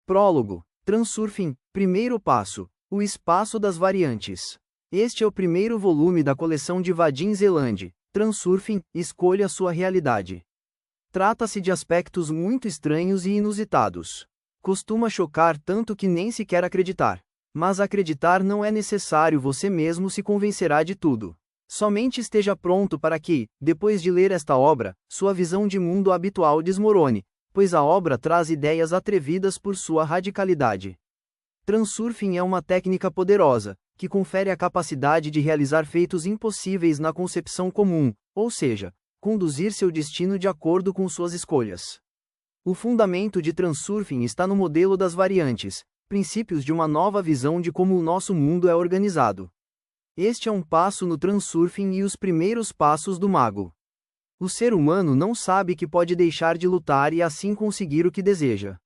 Prólogo. Transurfing, primeiro passo. O espaço das variantes. Este é o primeiro volume da coleção de Vadim Zeland, Transurfing, escolha sua realidade. Trata-se de aspectos muito estranhos e inusitados. Costuma chocar tanto que nem se quer acreditar. Mas acreditar não é necessário, você mesmo se convencerá de tudo. Somente esteja pronto para que, depois de ler esta obra, sua visão de mundo habitual desmorone, pois a obra traz ideias atrevidas por sua radicalidade. Transurfing é uma técnica poderosa, que confere a capacidade de realizar feitos impossíveis na concepção comum, ou seja, conduzir seu destino de acordo com suas escolhas. O fundamento de Transurfing está no modelo das variantes, princípios de uma nova visão de como o nosso mundo é organizado. Este é um passo no Transurfing e os primeiros passos do mago. O ser humano não sabe que pode deixar de lutar e assim conseguir o que deseja.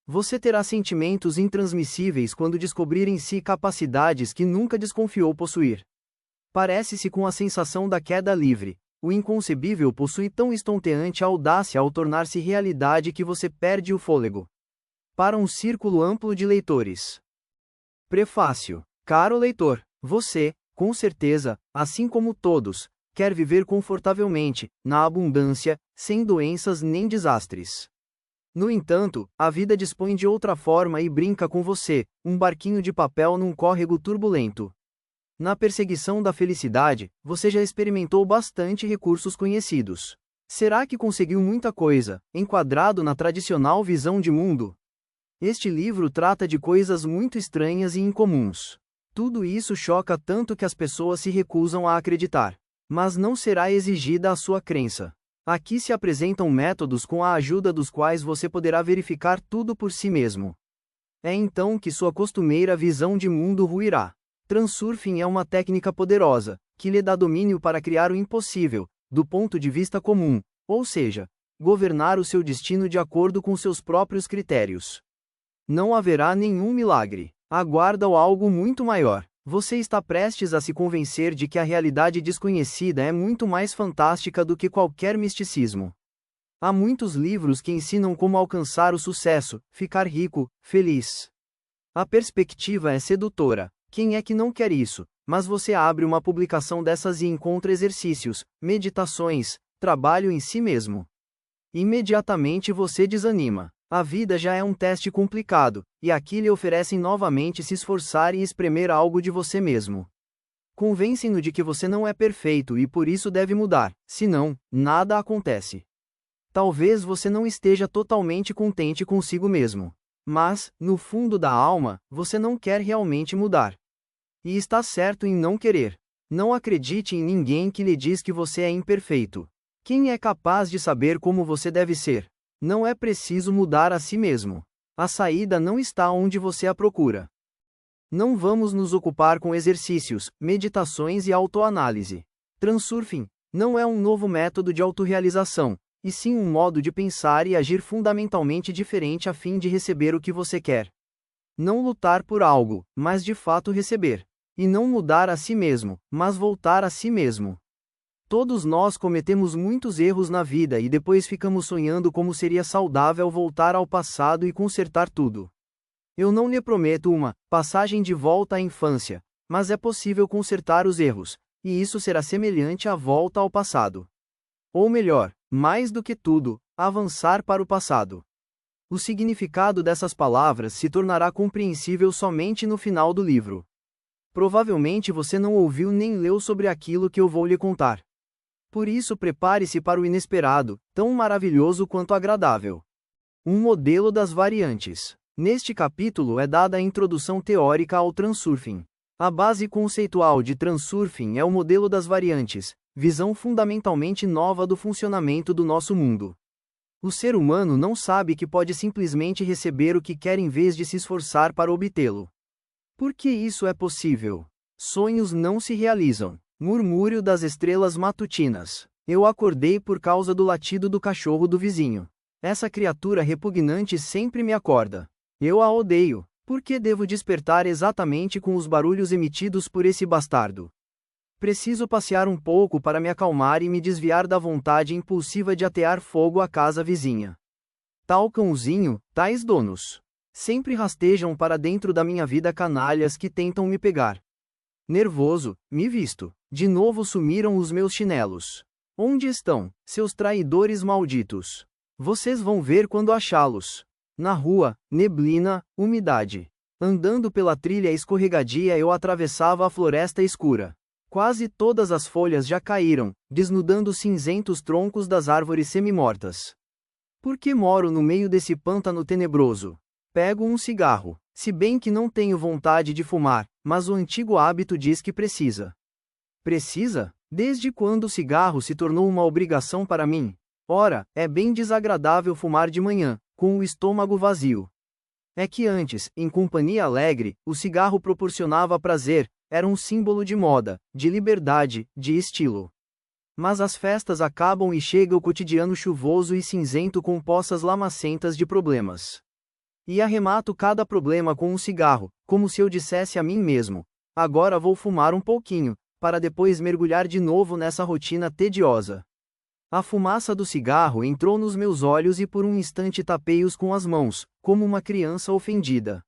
Você terá sentimentos intransmissíveis quando descobrir em si capacidades que nunca desconfiou possuir. Parece-se com a sensação da queda livre. O inconcebível possui tão estonteante audácia ao tornar-se realidade que você perde o fôlego. Para um círculo amplo de leitores. Prefácio. Caro leitor, você, com certeza, assim como todos, quer viver confortavelmente, na abundância, sem doenças nem desastres. No entanto, a vida dispõe de outra forma e brinca com você, um barquinho de papel num córrego turbulento. Na perseguição da felicidade, você já experimentou bastante recursos conhecidos. Será que conseguiu muita coisa, enquadrado na tradicional visão de mundo? Este livro trata de coisas muito estranhas e incomuns. Tudo isso choca tanto que as pessoas se recusam a acreditar. Mas não será exigida a sua crença. Aqui se apresentam métodos com a ajuda dos quais você poderá verificar tudo por si mesmo. É então que sua costumeira visão de mundo ruirá. Transurfing é uma técnica poderosa, que lhe dá domínio para criar o impossível, do ponto de vista comum, ou seja, governar o seu destino de acordo com seus próprios critérios. Não haverá nenhum milagre. Aguarda-o algo muito maior. Você está prestes a se convencer de que a realidade desconhecida é muito mais fantástica do que qualquer misticismo. Há muitos livros que ensinam como alcançar o sucesso, ficar rico, feliz. A perspectiva é sedutora. Quem é que não quer isso? Mas você abre uma publicação dessas e encontra exercícios, meditações, trabalho em si mesmo. Imediatamente você desanima. A vida já é um teste complicado, e aqui lhe oferecem novamente se esforçar e espremer algo de você mesmo. Convencem-no de que você não é perfeito e por isso deve mudar, senão, nada acontece. Talvez você não esteja totalmente contente consigo mesmo. Mas, no fundo da alma, você não quer realmente mudar. E está certo em não querer. Não acredite em ninguém que lhe diz que você é imperfeito. Quem é capaz de saber como você deve ser? Não é preciso mudar a si mesmo. A saída não está onde você a procura. Não vamos nos ocupar com exercícios, meditações e autoanálise. Transurfing não é um novo método de autorrealização, e sim um modo de pensar e agir fundamentalmente diferente a fim de receber o que você quer. Não lutar por algo, mas de fato receber. E não mudar a si mesmo, mas voltar a si mesmo. Todos nós cometemos muitos erros na vida e depois ficamos sonhando como seria saudável voltar ao passado e consertar tudo. Eu não lhe prometo uma passagem de volta à infância, mas é possível consertar os erros, e isso será semelhante à volta ao passado. Ou melhor, mais do que tudo, avançar para o passado. O significado dessas palavras se tornará compreensível somente no final do livro. Provavelmente você não ouviu nem leu sobre aquilo que eu vou lhe contar. Por isso prepare-se para o inesperado, tão maravilhoso quanto agradável. Um modelo das variantes. Neste capítulo é dada a introdução teórica ao Transurfing. A base conceitual de Transurfing é o modelo das variantes, visão fundamentalmente nova do funcionamento do nosso mundo. O ser humano não sabe que pode simplesmente receber o que quer em vez de se esforçar para obtê-lo. Por que isso é possível? Sonhos não se realizam. Murmúrio das estrelas matutinas. Eu acordei por causa do latido do cachorro do vizinho. Essa criatura repugnante sempre me acorda. Eu a odeio. Por que devo despertar exatamente com os barulhos emitidos por esse bastardo? Preciso passear um pouco para me acalmar e me desviar da vontade impulsiva de atear fogo à casa vizinha. Tal cãozinho, tais donos. Sempre rastejam para dentro da minha vida canalhas que tentam me pegar. Nervoso, me visto. De novo sumiram os meus chinelos. Onde estão, seus traidores malditos? Vocês vão ver quando achá-los. Na rua, neblina, umidade. Andando pela trilha escorregadia eu atravessava a floresta escura. Quase todas as folhas já caíram, desnudando os cinzentos troncos das árvores semimortas. Por que moro no meio desse pântano tenebroso? Pego um cigarro, se bem que não tenho vontade de fumar, mas o antigo hábito diz que precisa. Precisa? Desde quando o cigarro se tornou uma obrigação para mim? Ora, é bem desagradável fumar de manhã, com o estômago vazio. É que antes, em companhia alegre, o cigarro proporcionava prazer, era um símbolo de moda, de liberdade, de estilo. Mas as festas acabam e chega o cotidiano chuvoso e cinzento com poças lamacentas de problemas. E arremato cada problema com um cigarro, como se eu dissesse a mim mesmo: agora vou fumar um pouquinho, para depois mergulhar de novo nessa rotina tediosa. A fumaça do cigarro entrou nos meus olhos e por um instante tapei-os com as mãos, como uma criança ofendida.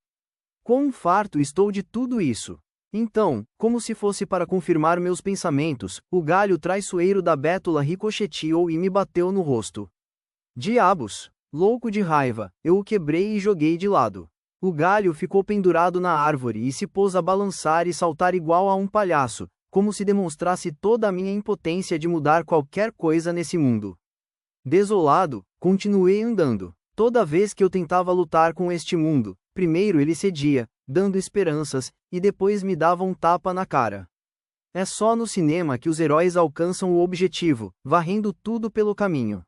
Quão farto estou de tudo isso! Então, como se fosse para confirmar meus pensamentos, o galho traiçoeiro da bétula ricocheteou e me bateu no rosto. Diabos! Louco de raiva, eu o quebrei e joguei de lado. O galho ficou pendurado na árvore e se pôs a balançar e saltar igual a um palhaço, como se demonstrasse toda a minha impotência de mudar qualquer coisa nesse mundo. Desolado, continuei andando. Toda vez que eu tentava lutar com este mundo, primeiro ele cedia, dando esperanças, e depois me dava um tapa na cara. É só no cinema que os heróis alcançam o objetivo, varrendo tudo pelo caminho.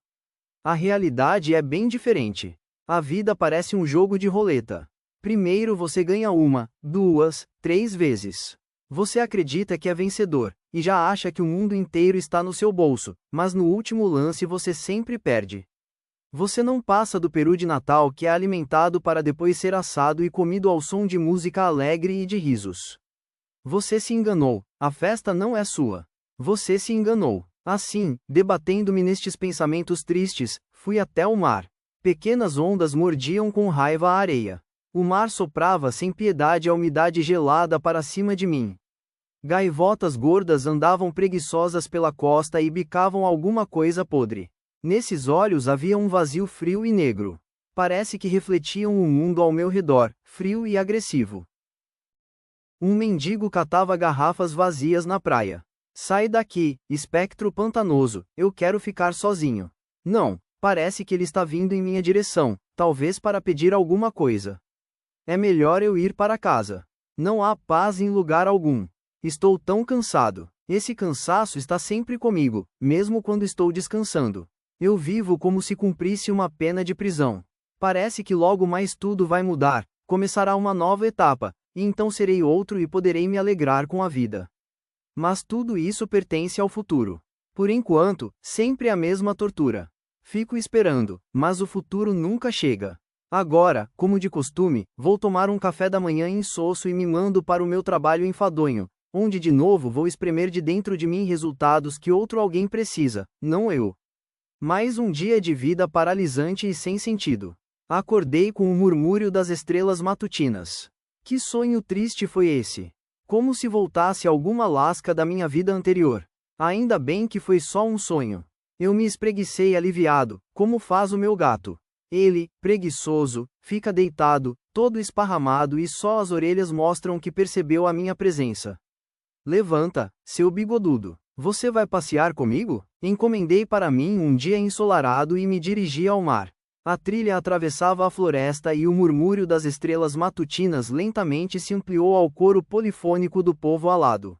A realidade é bem diferente. A vida parece um jogo de roleta. Primeiro você ganha 1, 2, 3 vezes. Você acredita que é vencedor, e já acha que o mundo inteiro está no seu bolso, mas no último lance você sempre perde. Você não passa do peru de Natal que é alimentado para depois ser assado e comido ao som de música alegre e de risos. Você se enganou, a festa não é sua. Você se enganou. Assim, debatendo-me nestes pensamentos tristes, fui até o mar. Pequenas ondas mordiam com raiva a areia. O mar soprava sem piedade a umidade gelada para cima de mim. Gaivotas gordas andavam preguiçosas pela costa e bicavam alguma coisa podre. Nesses olhos havia um vazio frio e negro. Parece que refletiam o mundo ao meu redor, frio e agressivo. Um mendigo catava garrafas vazias na praia. Sai daqui, espectro pantanoso, eu quero ficar sozinho. Não, parece que ele está vindo em minha direção, talvez para pedir alguma coisa. É melhor eu ir para casa. Não há paz em lugar algum. Estou tão cansado. Esse cansaço está sempre comigo, mesmo quando estou descansando. Eu vivo como se cumprisse uma pena de prisão. Parece que logo mais tudo vai mudar, começará uma nova etapa, e então serei outro e poderei me alegrar com a vida. Mas tudo isso pertence ao futuro. Por enquanto, sempre a mesma tortura. Fico esperando, mas o futuro nunca chega. Agora, como de costume, vou tomar um café da manhã insosso e me mando para o meu trabalho enfadonho, onde de novo vou espremer de dentro de mim resultados que outro alguém precisa, não eu. Mais um dia de vida paralisante e sem sentido. Acordei com o murmúrio das estrelas matutinas. Que sonho triste foi esse? Como se voltasse alguma lasca da minha vida anterior. Ainda bem que foi só um sonho. Eu me espreguicei aliviado, como faz o meu gato. Ele, preguiçoso, fica deitado, todo esparramado e só as orelhas mostram que percebeu a minha presença. Levanta, seu bigodudo. Você vai passear comigo? Encomendei para mim um dia ensolarado e me dirigi ao mar. A trilha atravessava a floresta e o murmúrio das estrelas matutinas lentamente se ampliou ao coro polifônico do povo alado.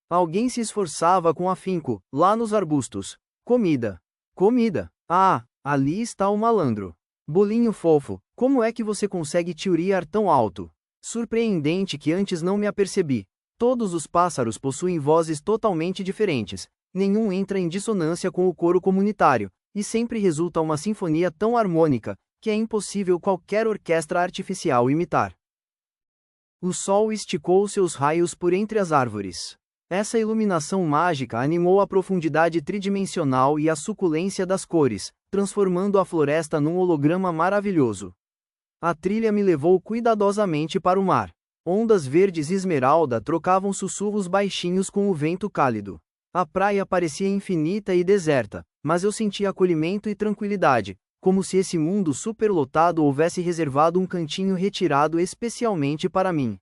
Alguém se esforçava com afinco, lá nos arbustos. Comida. Comida. Ah, ali está o malandro. Bolinho fofo, como é que você consegue teoriar tão alto? Surpreendente que antes não me apercebi. Todos os pássaros possuem vozes totalmente diferentes, nenhum entra em dissonância com o coro comunitário, e sempre resulta uma sinfonia tão harmônica, que é impossível qualquer orquestra artificial imitar. O sol esticou seus raios por entre as árvores. Essa iluminação mágica animou a profundidade tridimensional e a suculência das cores, transformando a floresta num holograma maravilhoso. A trilha me levou cuidadosamente para o mar. Ondas verdes esmeralda trocavam sussurros baixinhos com o vento cálido. A praia parecia infinita e deserta, mas eu sentia acolhimento e tranquilidade, como se esse mundo superlotado houvesse reservado um cantinho retirado especialmente para mim.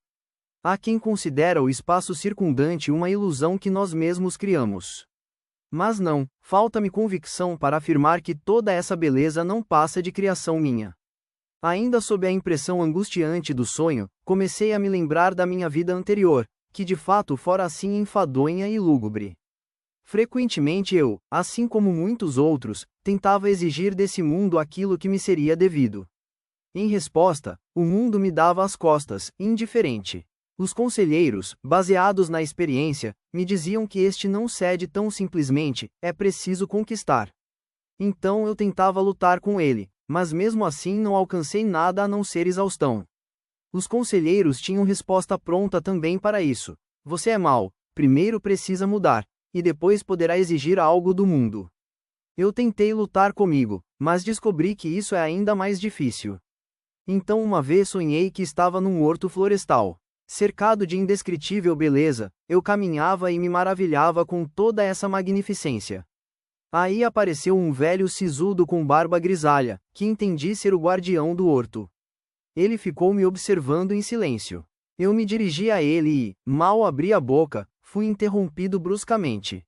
Há quem considera o espaço circundante uma ilusão que nós mesmos criamos. Mas não, falta-me convicção para afirmar que toda essa beleza não passa de criação minha. Ainda sob a impressão angustiante do sonho, comecei a me lembrar da minha vida anterior, que de fato fora assim enfadonha e lúgubre. Frequentemente eu, assim como muitos outros, tentava exigir desse mundo aquilo que me seria devido. Em resposta, o mundo me dava as costas, indiferente. Os conselheiros, baseados na experiência, me diziam que este não cede tão simplesmente, é preciso conquistar. Então eu tentava lutar com ele, mas mesmo assim não alcancei nada a não ser exaustão. Os conselheiros tinham resposta pronta também para isso. Você é mau, primeiro precisa mudar, e depois poderá exigir algo do mundo. Eu tentei lutar comigo, mas descobri que isso é ainda mais difícil. Então uma vez sonhei que estava num horto florestal. Cercado de indescritível beleza, eu caminhava e me maravilhava com toda essa magnificência. Aí apareceu um velho sisudo com barba grisalha, que entendi ser o guardião do horto. Ele ficou me observando em silêncio. Eu me dirigi a ele e, mal abri a boca, fui interrompido bruscamente.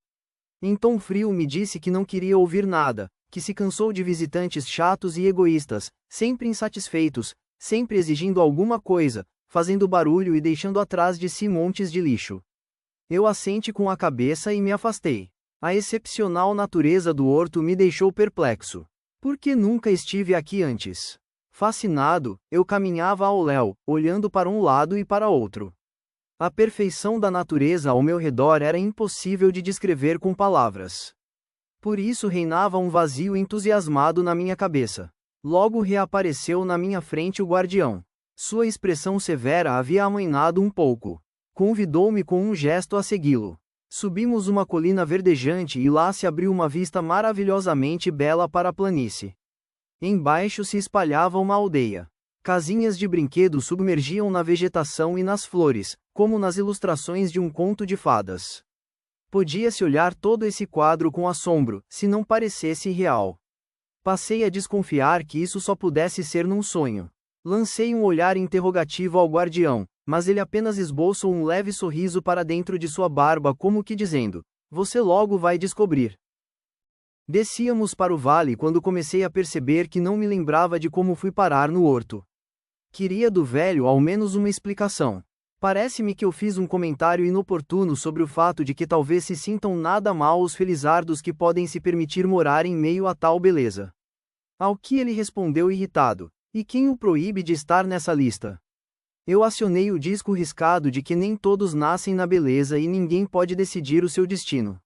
Em tom frio me disse que não queria ouvir nada, que se cansou de visitantes chatos e egoístas, sempre insatisfeitos, sempre exigindo alguma coisa, fazendo barulho e deixando atrás de si montes de lixo. Eu assenti com a cabeça e me afastei. A excepcional natureza do horto me deixou perplexo. Por que nunca estive aqui antes? Fascinado, eu caminhava ao léu, olhando para um lado e para outro. A perfeição da natureza ao meu redor era impossível de descrever com palavras. Por isso reinava um vazio entusiasmado na minha cabeça. Logo reapareceu na minha frente o guardião. Sua expressão severa havia amainado um pouco. Convidou-me com um gesto a segui-lo. Subimos uma colina verdejante e lá se abriu uma vista maravilhosamente bela para a planície. Embaixo se espalhava uma aldeia. Casinhas de brinquedo submergiam na vegetação e nas flores, como nas ilustrações de um conto de fadas. Podia-se olhar todo esse quadro com assombro, se não parecesse real. Passei a desconfiar que isso só pudesse ser num sonho. Lancei um olhar interrogativo ao guardião, mas ele apenas esboçou um leve sorriso para dentro de sua barba como que dizendo, você logo vai descobrir. Descíamos para o vale quando comecei a perceber que não me lembrava de como fui parar no horto. Queria do velho ao menos uma explicação. Parece-me que eu fiz um comentário inoportuno sobre o fato de que talvez se sintam nada mal os felizardos que podem se permitir morar em meio a tal beleza. Ao que ele respondeu irritado, e quem o proíbe de estar nessa lista? Eu acionei o disco riscado de que nem todos nascem na beleza e ninguém pode decidir o seu destino.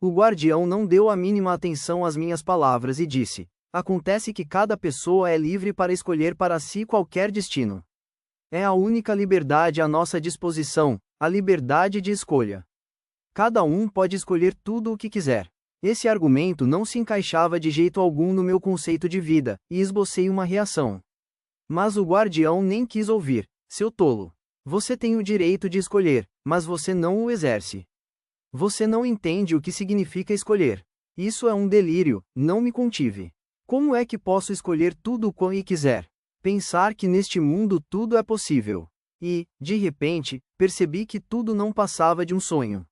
O guardião não deu a mínima atenção às minhas palavras e disse, acontece que cada pessoa é livre para escolher para si qualquer destino. É a única liberdade à nossa disposição, a liberdade de escolha. Cada um pode escolher tudo o que quiser. Esse argumento não se encaixava de jeito algum no meu conceito de vida, e esbocei uma reação. Mas o guardião nem quis ouvir. Seu tolo. Você tem o direito de escolher, mas você não o exerce. Você não entende o que significa escolher. Isso é um delírio, não me contive. Como é que posso escolher tudo o quando quiser? Pensar que neste mundo tudo é possível. E, de repente, percebi que tudo não passava de um sonho.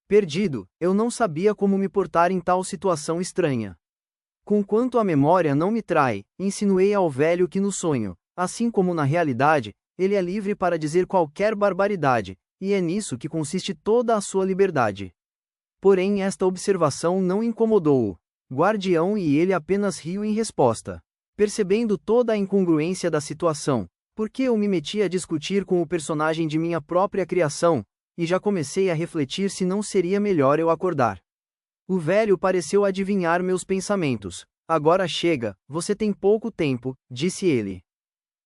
Perdido, eu não sabia como me portar em tal situação estranha. Conquanto a memória não me trai, insinuei ao velho que no sonho, assim como na realidade, ele é livre para dizer qualquer barbaridade, e é nisso que consiste toda a sua liberdade. Porém esta observação não incomodou-o. Guardião e ele apenas riu em resposta. Percebendo toda a incongruência da situação, porque eu me meti a discutir com o personagem de minha própria criação, e já comecei a refletir se não seria melhor eu acordar. O velho pareceu adivinhar meus pensamentos. Agora chega, você tem pouco tempo, disse ele.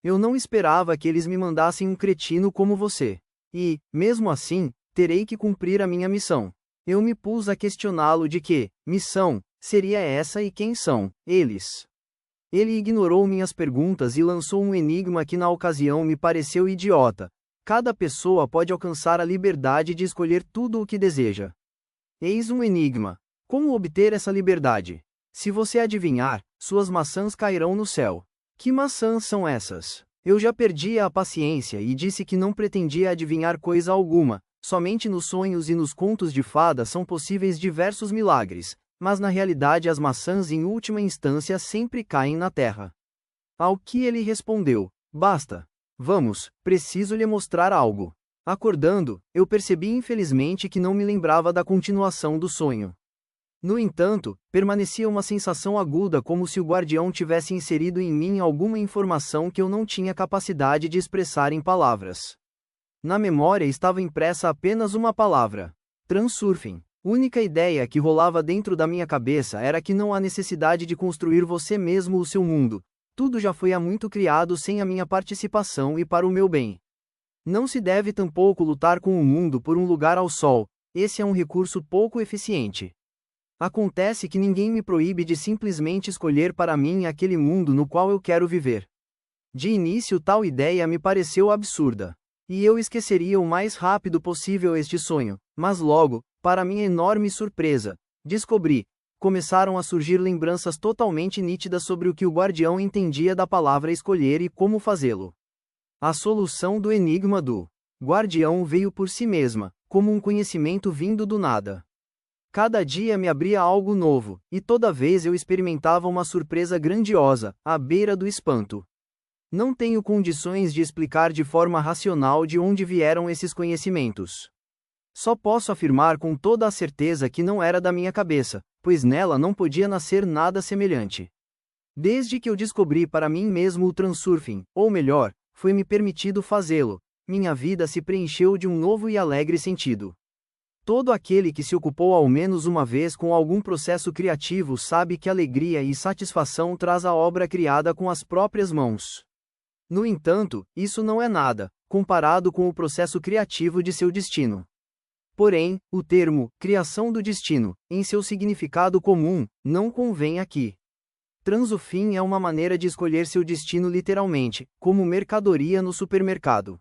Eu não esperava que eles me mandassem um cretino como você. E, mesmo assim, terei que cumprir a minha missão. Eu me pus a questioná-lo de que missão seria essa e quem são eles. Ele ignorou minhas perguntas e lançou um enigma que na ocasião me pareceu idiota. Cada pessoa pode alcançar a liberdade de escolher tudo o que deseja. Eis um enigma. Como obter essa liberdade? Se você adivinhar, suas maçãs cairão no céu. Que maçãs são essas? Eu já perdi a paciência e disse que não pretendia adivinhar coisa alguma, somente nos sonhos e nos contos de fadas são possíveis diversos milagres, mas na realidade as maçãs em última instância sempre caem na terra. Ao que ele respondeu: basta. Vamos, preciso lhe mostrar algo. Acordando, eu percebi infelizmente que não me lembrava da continuação do sonho. No entanto, permanecia uma sensação aguda como se o guardião tivesse inserido em mim alguma informação que eu não tinha capacidade de expressar em palavras. Na memória estava impressa apenas uma palavra: Transurfing. Única ideia que rolava dentro da minha cabeça era que não há necessidade de construir você mesmo o seu mundo. Tudo já foi há muito criado sem a minha participação e para o meu bem. Não se deve tampouco lutar com o mundo por um lugar ao sol, esse é um recurso pouco eficiente. Acontece que ninguém me proíbe de simplesmente escolher para mim aquele mundo no qual eu quero viver. De início tal ideia me pareceu absurda. E eu esqueceria o mais rápido possível este sonho, mas logo, para minha enorme surpresa, descobri. Começaram a surgir lembranças totalmente nítidas sobre o que o guardião entendia da palavra escolher e como fazê-lo. A solução do enigma do guardião veio por si mesma, como um conhecimento vindo do nada. Cada dia me abria algo novo, e toda vez eu experimentava uma surpresa grandiosa, à beira do espanto. Não tenho condições de explicar de forma racional de onde vieram esses conhecimentos. Só posso afirmar com toda a certeza que não era da minha cabeça, pois nela não podia nascer nada semelhante. Desde que eu descobri para mim mesmo o transurfing, ou melhor, foi-me permitido fazê-lo, minha vida se preencheu de um novo e alegre sentido. Todo aquele que se ocupou ao menos uma vez com algum processo criativo sabe que alegria e satisfação traz a obra criada com as próprias mãos. No entanto, isso não é nada, comparado com o processo criativo de seu destino. Porém, o termo criação do destino, em seu significado comum, não convém aqui. Transurfing é uma maneira de escolher seu destino literalmente, como mercadoria no supermercado.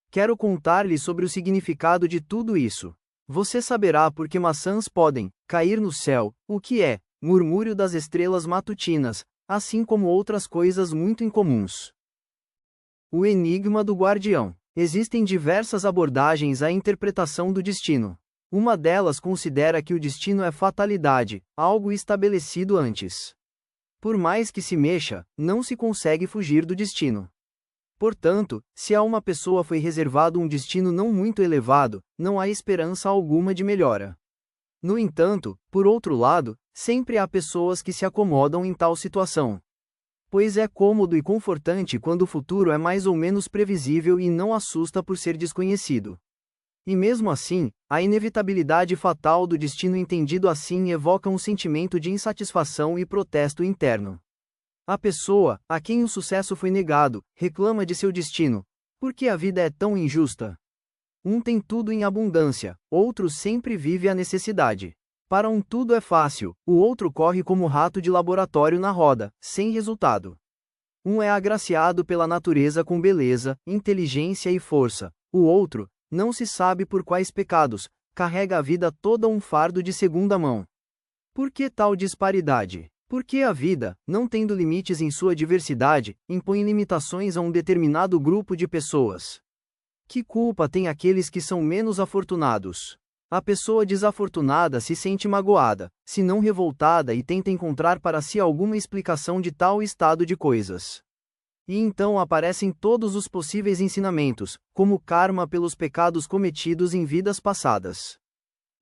Quero contar-lhe sobre o significado de tudo isso. Você saberá por que maçãs podem cair no céu, o que é murmúrio das estrelas matutinas, assim como outras coisas muito incomuns. O enigma do guardião. Existem diversas abordagens à interpretação do destino. Uma delas considera que o destino é fatalidade, algo estabelecido antes. Por mais que se mexa, não se consegue fugir do destino. Portanto, se a uma pessoa foi reservado um destino não muito elevado, não há esperança alguma de melhora. No entanto, por outro lado, sempre há pessoas que se acomodam em tal situação. Pois é cômodo e confortante quando o futuro é mais ou menos previsível e não assusta por ser desconhecido. E mesmo assim, a inevitabilidade fatal do destino entendido assim evoca um sentimento de insatisfação e protesto interno. A pessoa, a quem o sucesso foi negado, reclama de seu destino. Por que a vida é tão injusta? Um tem tudo em abundância, outro sempre vive a necessidade. Para um tudo é fácil, o outro corre como rato de laboratório na roda, sem resultado. Um é agraciado pela natureza com beleza, inteligência e força, o outro, não se sabe por quais pecados, carrega a vida toda um fardo de segunda mão. Por que tal disparidade? Porque a vida, não tendo limites em sua diversidade, impõe limitações a um determinado grupo de pessoas. Que culpa tem aqueles que são menos afortunados? A pessoa desafortunada se sente magoada, se não revoltada e tenta encontrar para si alguma explicação de tal estado de coisas. E então aparecem todos os possíveis ensinamentos, como karma pelos pecados cometidos em vidas passadas.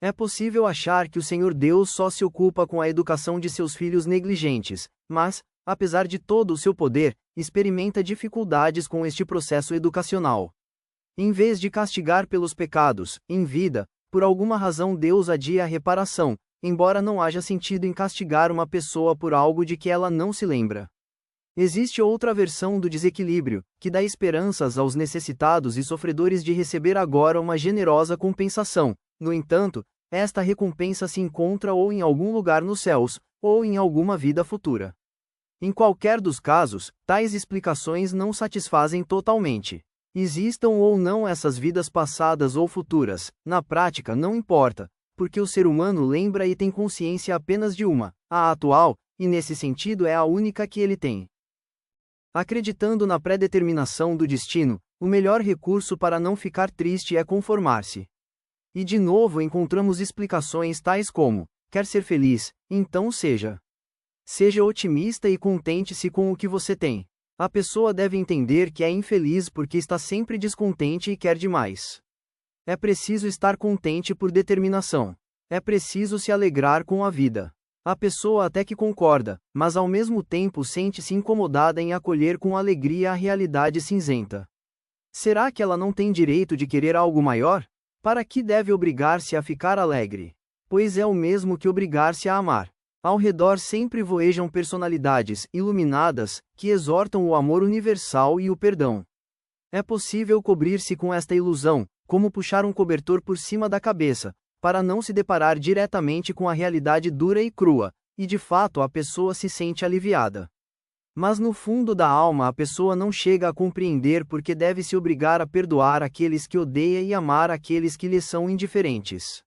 É possível achar que o Senhor Deus só se ocupa com a educação de seus filhos negligentes, mas, apesar de todo o seu poder, experimenta dificuldades com este processo educacional. Em vez de castigar pelos pecados, em vida, por alguma razão Deus adia a reparação, embora não haja sentido em castigar uma pessoa por algo de que ela não se lembra. Existe outra versão do desequilíbrio, que dá esperanças aos necessitados e sofredores de receber agora uma generosa compensação. No entanto, esta recompensa se encontra ou em algum lugar nos céus, ou em alguma vida futura. Em qualquer dos casos, tais explicações não satisfazem totalmente. Existam ou não essas vidas passadas ou futuras, na prática não importa, porque o ser humano lembra e tem consciência apenas de uma, a atual, e nesse sentido é a única que ele tem. Acreditando na predeterminação do destino, o melhor recurso para não ficar triste é conformar-se. E de novo encontramos explicações tais como: quer ser feliz, então seja. Seja otimista e contente-se com o que você tem. A pessoa deve entender que é infeliz porque está sempre descontente e quer demais. É preciso estar contente por determinação. É preciso se alegrar com a vida. A pessoa até que concorda, mas ao mesmo tempo sente-se incomodada em acolher com alegria a realidade cinzenta. Será que ela não tem direito de querer algo maior? Para que deve obrigar-se a ficar alegre? Pois é o mesmo que obrigar-se a amar. Ao redor sempre voejam personalidades iluminadas, que exortam o amor universal e o perdão. É possível cobrir-se com esta ilusão, como puxar um cobertor por cima da cabeça, para não se deparar diretamente com a realidade dura e crua, e de fato a pessoa se sente aliviada. Mas no fundo da alma a pessoa não chega a compreender porque deve se obrigar a perdoar aqueles que odeia e amar aqueles que lhe são indiferentes.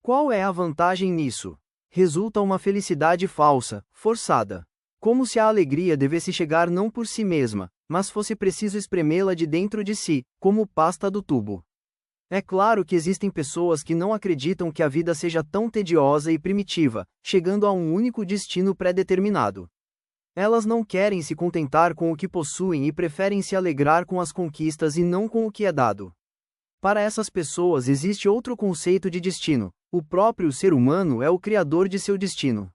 Qual é a vantagem nisso? Resulta uma felicidade falsa, forçada. Como se a alegria devesse chegar não por si mesma, mas fosse preciso espremê-la de dentro de si, como pasta do tubo. É claro que existem pessoas que não acreditam que a vida seja tão tediosa e primitiva, chegando a um único destino pré-determinado. Elas não querem se contentar com o que possuem e preferem se alegrar com as conquistas e não com o que é dado. Para essas pessoas existe outro conceito de destino: o próprio ser humano é o criador de seu destino.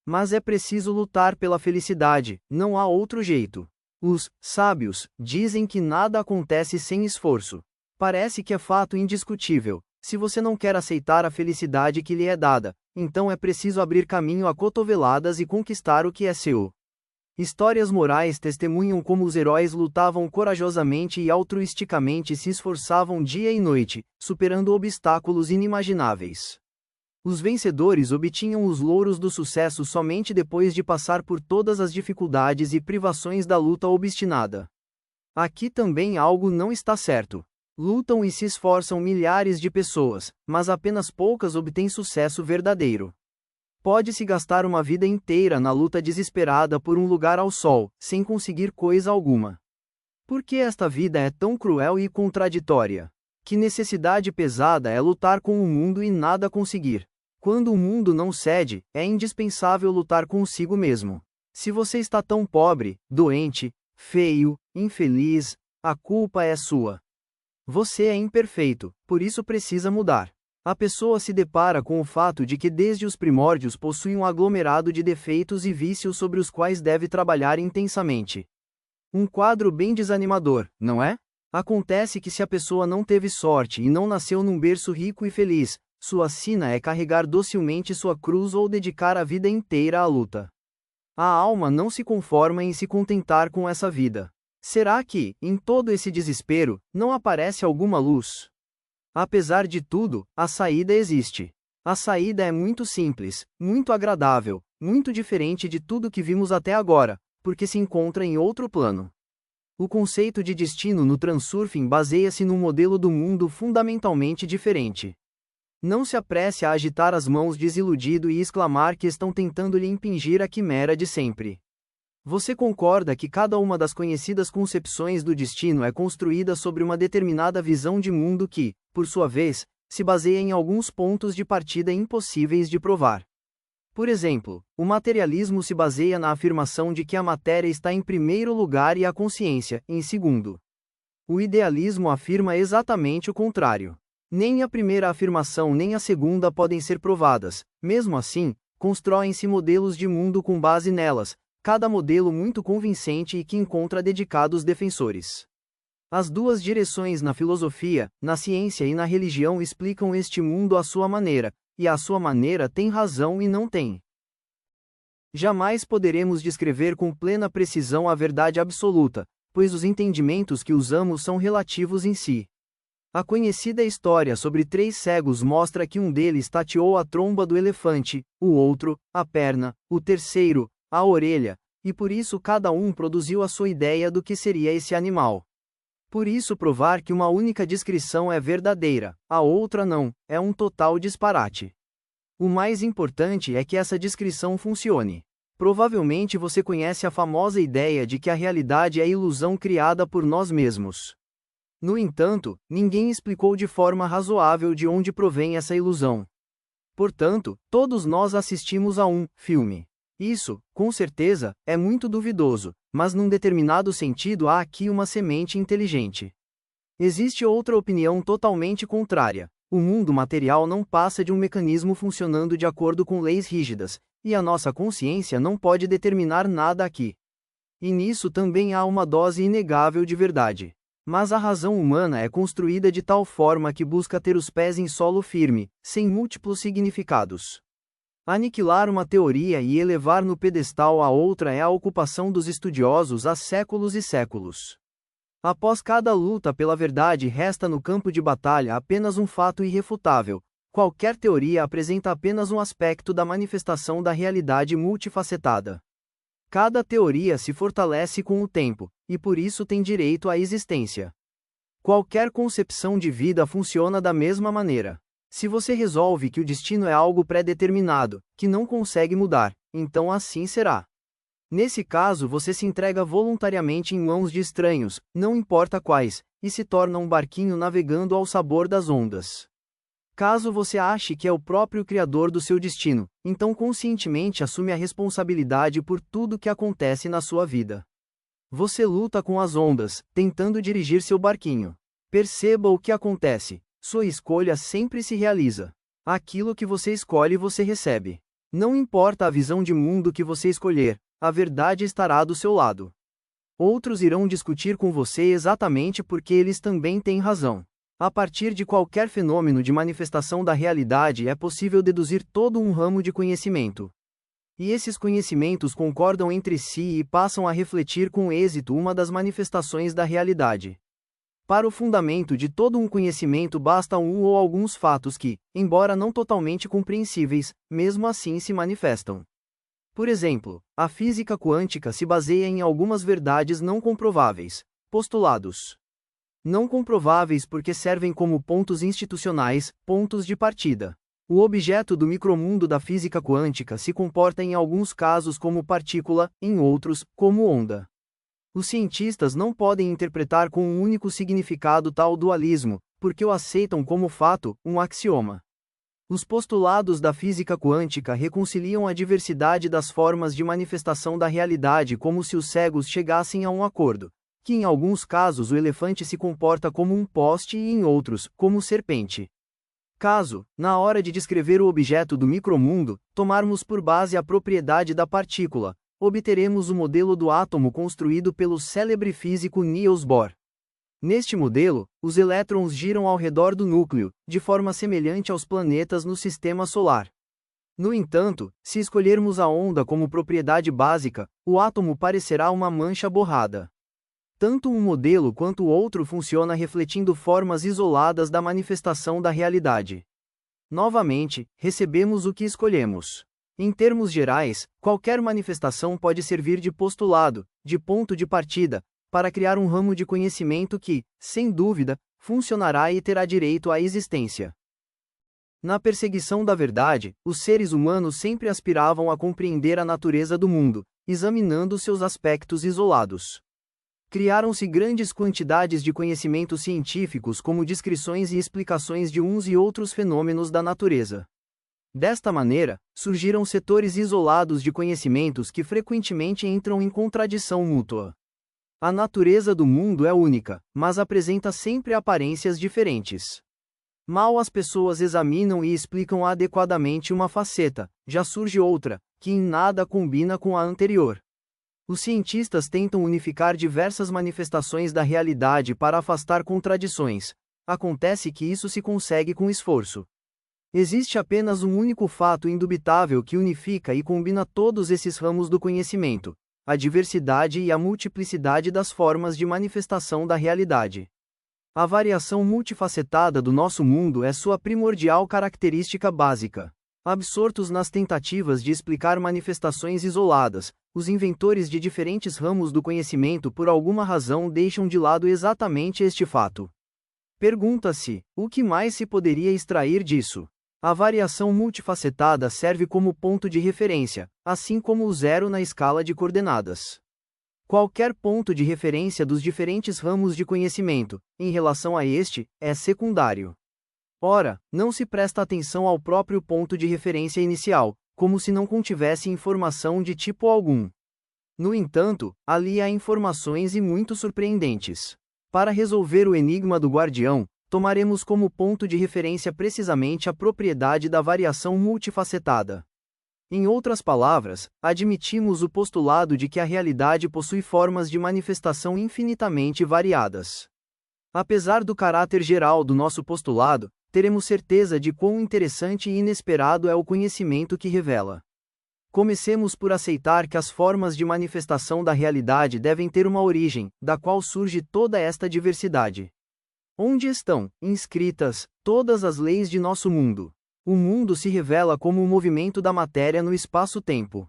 Mas é preciso lutar pela felicidade, não há outro jeito. Os sábios dizem que nada acontece sem esforço. Parece que é fato indiscutível: se você não quer aceitar a felicidade que lhe é dada, então é preciso abrir caminho a cotoveladas e conquistar o que é seu. Histórias morais testemunham como os heróis lutavam corajosamente e altruisticamente se esforçavam dia e noite, superando obstáculos inimagináveis. Os vencedores obtinham os louros do sucesso somente depois de passar por todas as dificuldades e privações da luta obstinada. Aqui também algo não está certo. Lutam e se esforçam milhares de pessoas, mas apenas poucas obtêm sucesso verdadeiro. Pode-se gastar uma vida inteira na luta desesperada por um lugar ao sol, sem conseguir coisa alguma. Por que esta vida é tão cruel e contraditória? Que necessidade pesada é lutar com o mundo e nada conseguir. Quando o mundo não cede, é indispensável lutar consigo mesmo. Se você está tão pobre, doente, feio, infeliz, a culpa é sua. Você é imperfeito, por isso precisa mudar. A pessoa se depara com o fato de que desde os primórdios possui um aglomerado de defeitos e vícios sobre os quais deve trabalhar intensamente. Um quadro bem desanimador, não é? Acontece que se a pessoa não teve sorte e não nasceu num berço rico e feliz, sua sina é carregar docilmente sua cruz ou dedicar a vida inteira à luta. A alma não se conforma em se contentar com essa vida. Será que, em todo esse desespero, não aparece alguma luz? Apesar de tudo, a saída existe. A saída é muito simples, muito agradável, muito diferente de tudo que vimos até agora, porque se encontra em outro plano. O conceito de destino no Transurfing baseia-se num modelo do mundo fundamentalmente diferente. Não se apresse a agitar as mãos desiludido e exclamar que estão tentando lhe impingir a quimera de sempre. Você concorda que cada uma das conhecidas concepções do destino é construída sobre uma determinada visão de mundo que, por sua vez, se baseia em alguns pontos de partida impossíveis de provar. Por exemplo, o materialismo se baseia na afirmação de que a matéria está em primeiro lugar e a consciência, em segundo. O idealismo afirma exatamente o contrário. Nem a primeira afirmação nem a segunda podem ser provadas, mesmo assim, constroem-se modelos de mundo com base nelas, cada modelo muito convincente e que encontra dedicados defensores. As duas direções na filosofia, na ciência e na religião explicam este mundo à sua maneira, e à sua maneira tem razão e não tem. Jamais poderemos descrever com plena precisão a verdade absoluta, pois os entendimentos que usamos são relativos em si. A conhecida história sobre 3 cegos mostra que um deles tateou a tromba do elefante, o outro, a perna, o terceiro, a orelha, E por isso cada um produziu a sua ideia do que seria esse animal. Por isso provar que uma única descrição é verdadeira, a outra não, é um total disparate. O mais importante é que essa descrição funcione. Provavelmente você conhece a famosa ideia de que a realidade é ilusão criada por nós mesmos. No entanto, ninguém explicou de forma razoável de onde provém essa ilusão. Portanto, todos nós assistimos a um filme. Isso, com certeza, é muito duvidoso, mas num determinado sentido há aqui uma semente inteligente. Existe outra opinião totalmente contrária. O mundo material não passa de um mecanismo funcionando de acordo com leis rígidas, e a nossa consciência não pode determinar nada aqui. E nisso também há uma dose inegável de verdade. Mas a razão humana é construída de tal forma que busca ter os pés em solo firme, sem múltiplos significados. Aniquilar uma teoria e elevar no pedestal a outra é a ocupação dos estudiosos há séculos e séculos. Após cada luta pela verdade resta no campo de batalha apenas um fato irrefutável: qualquer teoria apresenta apenas um aspecto da manifestação da realidade multifacetada. Cada teoria se fortalece com o tempo, e por isso tem direito à existência. Qualquer concepção de vida funciona da mesma maneira. Se você resolve que o destino é algo pré-determinado, que não consegue mudar, então assim será. Nesse caso você se entrega voluntariamente em mãos de estranhos, não importa quais, e se torna um barquinho navegando ao sabor das ondas. Caso você ache que é o próprio criador do seu destino, então conscientemente assume a responsabilidade por tudo que acontece na sua vida. Você luta com as ondas, tentando dirigir seu barquinho. Perceba o que acontece: sua escolha sempre se realiza. Aquilo que você escolhe você recebe. Não importa a visão de mundo que você escolher, a verdade estará do seu lado. Outros irão discutir com você exatamente porque eles também têm razão. A partir de qualquer fenômeno de manifestação da realidade é possível deduzir todo um ramo de conhecimento. E esses conhecimentos concordam entre si e passam a refletir com êxito uma das manifestações da realidade. Para o fundamento de todo um conhecimento basta um ou alguns fatos que, embora não totalmente compreensíveis, mesmo assim se manifestam. Por exemplo, a física quântica se baseia em algumas verdades não comprováveis, postulados. Não comprováveis porque servem como pontos institucionais, pontos de partida. O objeto do micromundo da física quântica se comporta em alguns casos como partícula, em outros, como onda. Os cientistas não podem interpretar com um único significado tal dualismo, porque o aceitam como fato, um axioma. Os postulados da física quântica reconciliam a diversidade das formas de manifestação da realidade como se os cegos chegassem a um acordo, que em alguns casos o elefante se comporta como um poste e em outros, como serpente. Caso, na hora de descrever o objeto do micromundo, tomarmos por base a propriedade da partícula, obteremos o modelo do átomo construído pelo célebre físico Niels Bohr. Neste modelo, os elétrons giram ao redor do núcleo, de forma semelhante aos planetas no sistema solar. No entanto, se escolhermos a onda como propriedade básica, o átomo parecerá uma mancha borrada. Tanto um modelo quanto o outro funciona refletindo formas isoladas da manifestação da realidade. Novamente, recebemos o que escolhemos. Em termos gerais, qualquer manifestação pode servir de postulado, de ponto de partida, para criar um ramo de conhecimento que, sem dúvida, funcionará e terá direito à existência. Na perseguição da verdade, os seres humanos sempre aspiravam a compreender a natureza do mundo, examinando seus aspectos isolados. Criaram-se grandes quantidades de conhecimentos científicos como descrições e explicações de uns e outros fenômenos da natureza. Desta maneira, surgiram setores isolados de conhecimentos que frequentemente entram em contradição mútua. A natureza do mundo é única, mas apresenta sempre aparências diferentes. Mal as pessoas examinam e explicam adequadamente uma faceta, já surge outra, que em nada combina com a anterior. Os cientistas tentam unificar diversas manifestações da realidade para afastar contradições. Acontece que isso se consegue com esforço. Existe apenas um único fato indubitável que unifica e combina todos esses ramos do conhecimento: a diversidade e a multiplicidade das formas de manifestação da realidade. A variação multifacetada do nosso mundo é sua primordial característica básica. Absortos nas tentativas de explicar manifestações isoladas, os inventores de diferentes ramos do conhecimento por alguma razão deixam de lado exatamente este fato. Pergunta-se: o que mais se poderia extrair disso? A variação multifacetada serve como ponto de referência, assim como o zero na escala de coordenadas. Qualquer ponto de referência dos diferentes ramos de conhecimento, em relação a este, é secundário. Ora, não se presta atenção ao próprio ponto de referência inicial, como se não contivesse informação de tipo algum. No entanto, ali há informações e muito surpreendentes. Para resolver o enigma do guardião, tomaremos como ponto de referência precisamente a propriedade da variação multifacetada. Em outras palavras, admitimos o postulado de que a realidade possui formas de manifestação infinitamente variadas. Apesar do caráter geral do nosso postulado, teremos certeza de quão interessante e inesperado é o conhecimento que revela. Comecemos por aceitar que as formas de manifestação da realidade devem ter uma origem, da qual surge toda esta diversidade. Onde estão inscritas todas as leis de nosso mundo? O mundo se revela como o movimento da matéria no espaço-tempo.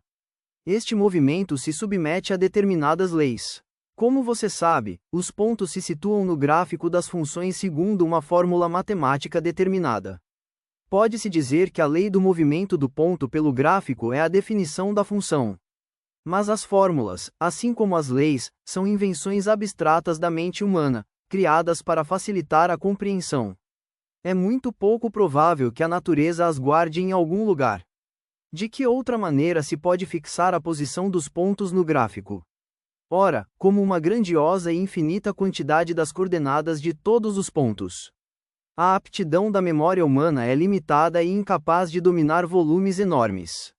Este movimento se submete a determinadas leis. Como você sabe, os pontos se situam no gráfico das funções segundo uma fórmula matemática determinada. Pode-se dizer que a lei do movimento do ponto pelo gráfico é a definição da função. Mas as fórmulas, assim como as leis, são invenções abstratas da mente humana, criadas para facilitar a compreensão. É muito pouco provável que a natureza as guarde em algum lugar. De que outra maneira se pode fixar a posição dos pontos no gráfico? Ora, como uma grandiosa e infinita quantidade das coordenadas de todos os pontos. A aptidão da memória humana é limitada e incapaz de dominar volumes enormes.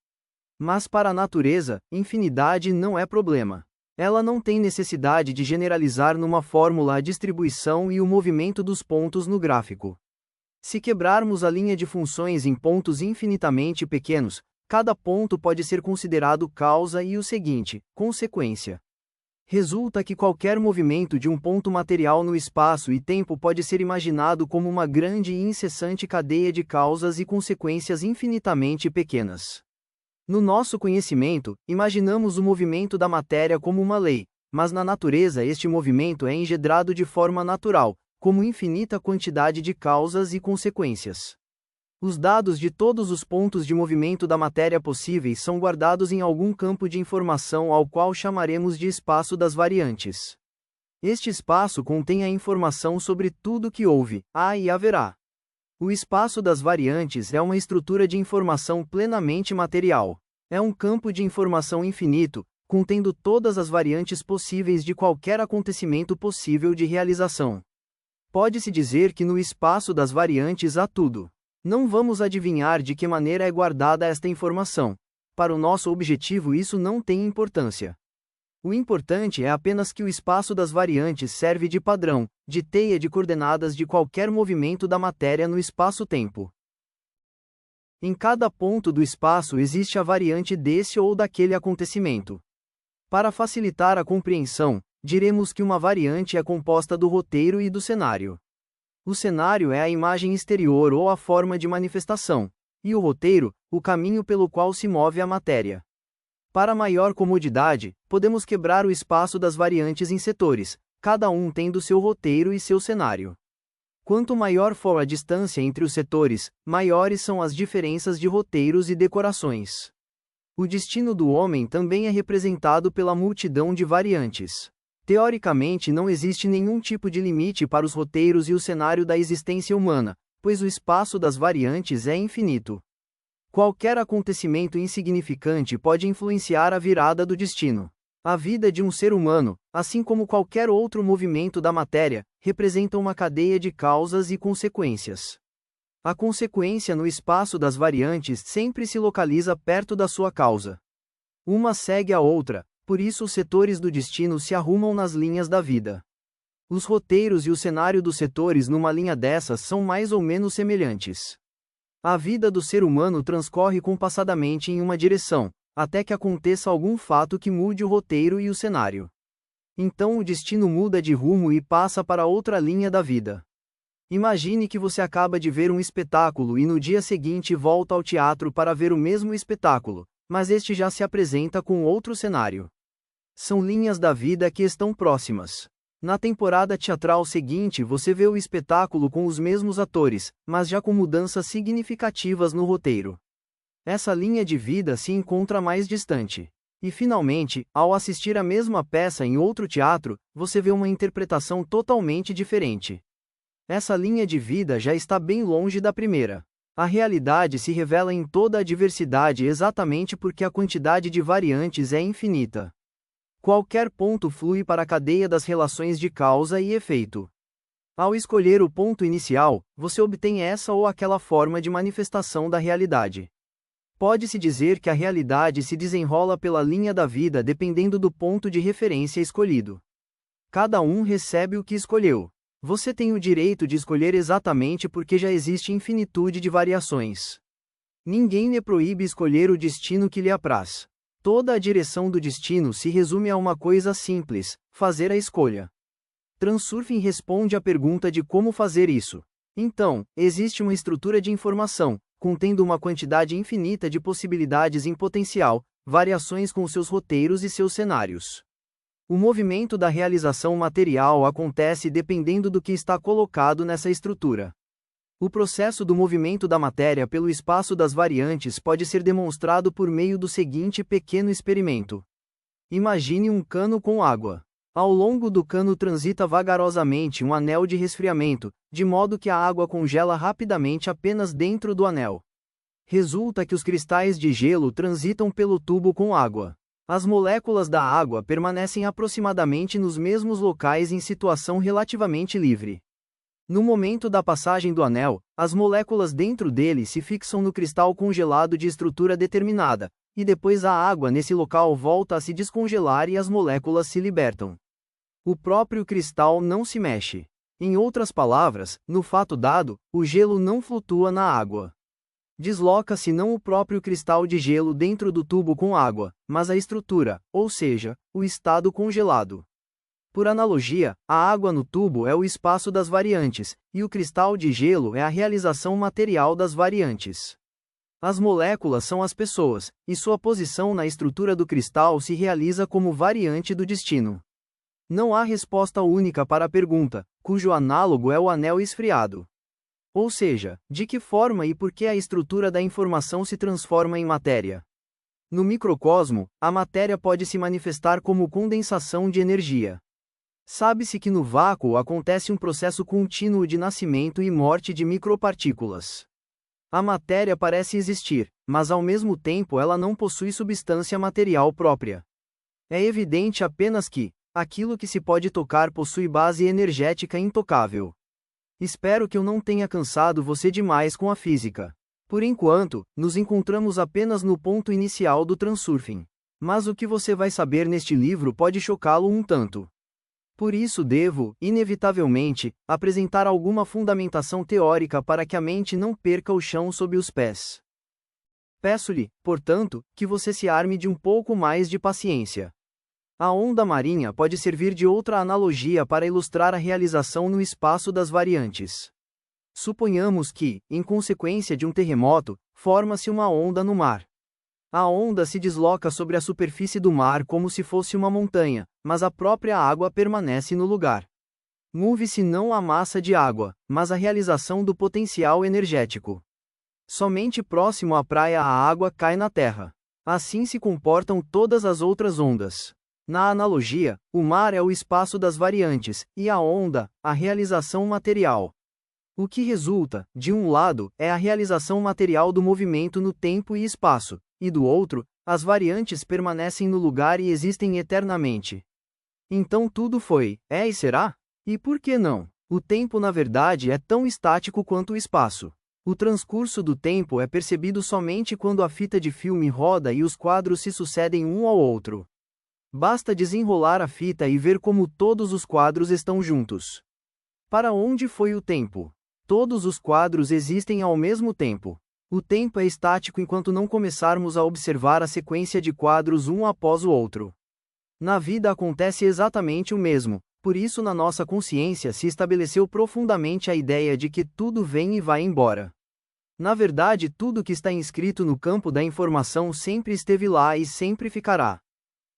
Mas para a natureza, infinidade não é problema. Ela não tem necessidade de generalizar numa fórmula a distribuição e o movimento dos pontos no gráfico. Se quebrarmos a linha de funções em pontos infinitamente pequenos, cada ponto pode ser considerado causa e o seguinte, consequência. Resulta que qualquer movimento de um ponto material no espaço e tempo pode ser imaginado como uma grande e incessante cadeia de causas e consequências infinitamente pequenas. No nosso conhecimento, imaginamos o movimento da matéria como uma lei, mas na natureza este movimento é engendrado de forma natural, como infinita quantidade de causas e consequências. Os dados de todos os pontos de movimento da matéria possíveis são guardados em algum campo de informação ao qual chamaremos de espaço das variantes. Este espaço contém a informação sobre tudo que houve, há e haverá. O espaço das variantes é uma estrutura de informação plenamente material. É um campo de informação infinito, contendo todas as variantes possíveis de qualquer acontecimento possível de realização. Pode-se dizer que no espaço das variantes há tudo. Não vamos adivinhar de que maneira é guardada esta informação. Para o nosso objetivo isso não tem importância. O importante é apenas que o espaço das variantes serve de padrão, de teia de coordenadas de qualquer movimento da matéria no espaço-tempo. Em cada ponto do espaço existe a variante desse ou daquele acontecimento. Para facilitar a compreensão, diremos que uma variante é composta do roteiro e do cenário. O cenário é a imagem exterior ou a forma de manifestação, e o roteiro, o caminho pelo qual se move a matéria. Para maior comodidade, podemos quebrar o espaço das variantes em setores, cada um tendo seu roteiro e seu cenário. Quanto maior for a distância entre os setores, maiores são as diferenças de roteiros e decorações. O destino do homem também é representado pela multidão de variantes. Teoricamente não existe nenhum tipo de limite para os roteiros e o cenário da existência humana, pois o espaço das variantes é infinito. Qualquer acontecimento insignificante pode influenciar a virada do destino. A vida de um ser humano, assim como qualquer outro movimento da matéria, representa uma cadeia de causas e consequências. A consequência no espaço das variantes sempre se localiza perto da sua causa. Uma segue a outra. Por isso os setores do destino se arrumam nas linhas da vida. Os roteiros e o cenário dos setores numa linha dessas são mais ou menos semelhantes. A vida do ser humano transcorre compassadamente em uma direção, até que aconteça algum fato que mude o roteiro e o cenário. Então o destino muda de rumo e passa para outra linha da vida. Imagine que você acaba de ver um espetáculo e no dia seguinte volta ao teatro para ver o mesmo espetáculo, mas este já se apresenta com outro cenário. São linhas da vida que estão próximas. Na temporada teatral seguinte você vê o espetáculo com os mesmos atores, mas já com mudanças significativas no roteiro. Essa linha de vida se encontra mais distante. E finalmente, ao assistir a mesma peça em outro teatro, você vê uma interpretação totalmente diferente. Essa linha de vida já está bem longe da primeira. A realidade se revela em toda a diversidade exatamente porque a quantidade de variantes é infinita. Qualquer ponto flui para a cadeia das relações de causa e efeito. Ao escolher o ponto inicial, você obtém essa ou aquela forma de manifestação da realidade. Pode-se dizer que a realidade se desenrola pela linha da vida dependendo do ponto de referência escolhido. Cada um recebe o que escolheu. Você tem o direito de escolher exatamente porque já existe infinitude de variações. Ninguém lhe proíbe escolher o destino que lhe apraz. Toda a direção do destino se resume a uma coisa simples: fazer a escolha. Transurfing responde à pergunta de como fazer isso. Então, existe uma estrutura de informação, contendo uma quantidade infinita de possibilidades em potencial, variações com seus roteiros e seus cenários. O movimento da realização material acontece dependendo do que está colocado nessa estrutura. O processo do movimento da matéria pelo espaço das variantes pode ser demonstrado por meio do seguinte pequeno experimento. Imagine um cano com água. Ao longo do cano transita vagarosamente um anel de resfriamento, de modo que a água congela rapidamente apenas dentro do anel. Resulta que os cristais de gelo transitam pelo tubo com água. As moléculas da água permanecem aproximadamente nos mesmos locais em situação relativamente livre. No momento da passagem do anel, as moléculas dentro dele se fixam no cristal congelado de estrutura determinada, e depois a água nesse local volta a se descongelar e as moléculas se libertam. O próprio cristal não se mexe. Em outras palavras, no fato dado, o gelo não flutua na água. Desloca-se não o próprio cristal de gelo dentro do tubo com água, mas a estrutura, ou seja, o estado congelado. Por analogia, a água no tubo é o espaço das variantes, e o cristal de gelo é a realização material das variantes. As moléculas são as pessoas, e sua posição na estrutura do cristal se realiza como variante do destino. Não há resposta única para a pergunta, cujo análogo é o anel esfriado. Ou seja, de que forma e por que a estrutura da informação se transforma em matéria? No microcosmo, a matéria pode se manifestar como condensação de energia. Sabe-se que no vácuo acontece um processo contínuo de nascimento e morte de micropartículas. A matéria parece existir, mas ao mesmo tempo ela não possui substância material própria. É evidente apenas que, aquilo que se pode tocar possui base energética intocável. Espero que eu não tenha cansado você demais com a física. Por enquanto, nos encontramos apenas no ponto inicial do transurfing. Mas o que você vai saber neste livro pode chocá-lo um tanto. Por isso devo, inevitavelmente, apresentar alguma fundamentação teórica para que a mente não perca o chão sob os pés. Peço-lhe, portanto, que você se arme de um pouco mais de paciência. A onda marinha pode servir de outra analogia para ilustrar a realização no espaço das variantes. Suponhamos que, em consequência de um terremoto, forma-se uma onda no mar. A onda se desloca sobre a superfície do mar como se fosse uma montanha, mas a própria água permanece no lugar. Move-se não a massa de água, mas a realização do potencial energético. Somente próximo à praia a água cai na terra. Assim se comportam todas as outras ondas. Na analogia, o mar é o espaço das variantes, e a onda, a realização material. O que resulta, de um lado, é a realização material do movimento no tempo e espaço, e do outro, as variantes permanecem no lugar e existem eternamente. Então tudo foi, é e será? E por que não? O tempo na verdade é tão estático quanto o espaço. O transcurso do tempo é percebido somente quando a fita de filme roda e os quadros se sucedem um ao outro. Basta desenrolar a fita e ver como todos os quadros estão juntos. Para onde foi o tempo? Todos os quadros existem ao mesmo tempo. O tempo é estático enquanto não começarmos a observar a sequência de quadros um após o outro. Na vida acontece exatamente o mesmo, Por isso, na nossa consciência se estabeleceu profundamente a ideia de que tudo vem e vai embora. Na verdade, tudo que está inscrito no campo da informação sempre esteve lá e sempre ficará.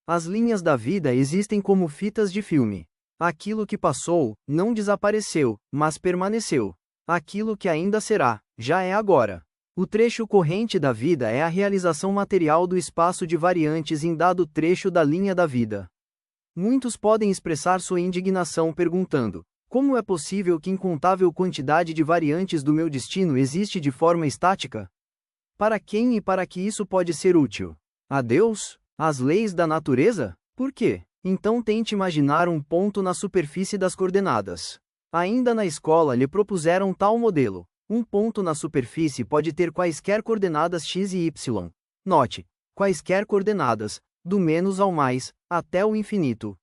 As linhas da vida existem como fitas de filme. Aquilo que passou, não desapareceu, mas permaneceu. Aquilo que ainda será, já é agora. O trecho corrente da vida é a realização material do espaço de variantes em dado trecho da linha da vida. Muitos podem expressar sua indignação perguntando: como é possível que incontável quantidade de variantes do meu destino existe de forma estática? Para quem e para que isso pode ser útil? A Deus? Às leis da natureza? Por quê? Então tente imaginar um ponto na superfície das coordenadas. Ainda na escola lhe propuseram tal modelo. Um ponto na superfície pode ter quaisquer coordenadas x e y. Note, quaisquer coordenadas, do menos ao mais, até o infinito.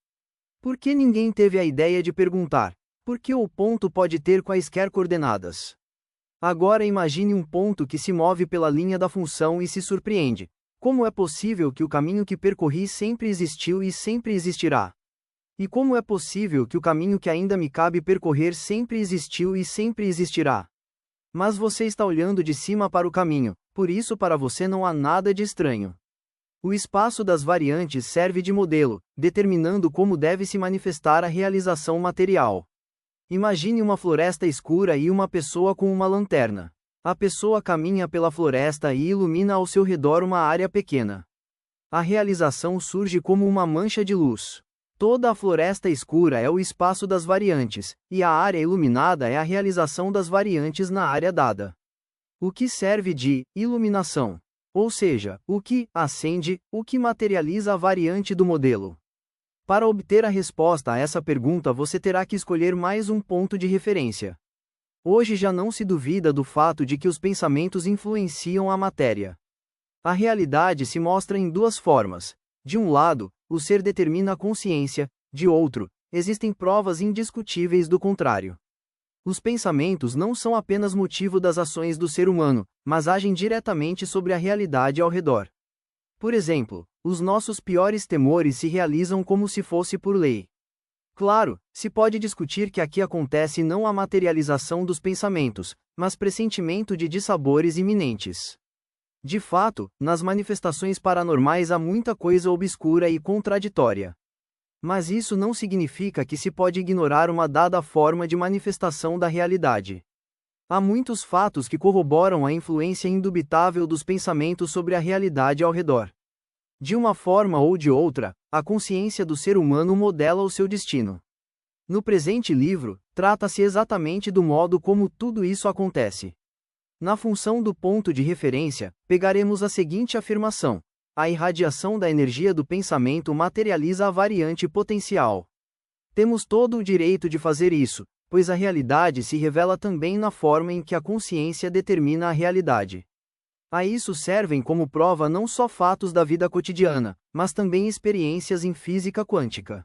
Por que ninguém teve a ideia de perguntar: por que o ponto pode ter quaisquer coordenadas? Agora imagine um ponto que se move pela linha da função e se surpreende. Como é possível que o caminho que percorri sempre existiu e sempre existirá? E como é possível que o caminho que ainda me cabe percorrer sempre existiu e sempre existirá? Mas você está olhando de cima para o caminho, por isso para você não há nada de estranho. O espaço das variantes serve de modelo, determinando como deve se manifestar a realização material. Imagine uma floresta escura e uma pessoa com uma lanterna. A pessoa caminha pela floresta e ilumina ao seu redor uma área pequena. A realização surge como uma mancha de luz. Toda a floresta escura é o espaço das variantes, e a área iluminada é a realização das variantes na área dada. O que serve de iluminação? Ou seja, o que acende, o que materializa a variante do modelo. Para obter a resposta a essa pergunta, você terá que escolher mais um ponto de referência. Hoje já não se duvida do fato de que os pensamentos influenciam a matéria. A realidade se mostra em duas formas. De um lado, o ser determina a consciência, de outro, existem provas indiscutíveis do contrário. Os pensamentos não são apenas motivo das ações do ser humano, mas agem diretamente sobre a realidade ao redor. Por exemplo, os nossos piores temores se realizam como se fosse por lei. Claro, se pode discutir que aqui acontece não a materialização dos pensamentos, mas pressentimento de dissabores iminentes. De fato, nas manifestações paranormais há muita coisa obscura e contraditória. Mas isso não significa que se pode ignorar uma dada forma de manifestação da realidade. Há muitos fatos que corroboram a influência indubitável dos pensamentos sobre a realidade ao redor. De uma forma ou de outra, a consciência do ser humano modela o seu destino. No presente livro, trata-se exatamente do modo como tudo isso acontece. Na função do ponto de referência, pegaremos a seguinte afirmação: a irradiação da energia do pensamento materializa a variante potencial. Temos todo o direito de fazer isso, pois a realidade se revela também na forma em que a consciência determina a realidade. A isso servem como prova não só fatos da vida cotidiana, mas também experiências em física quântica.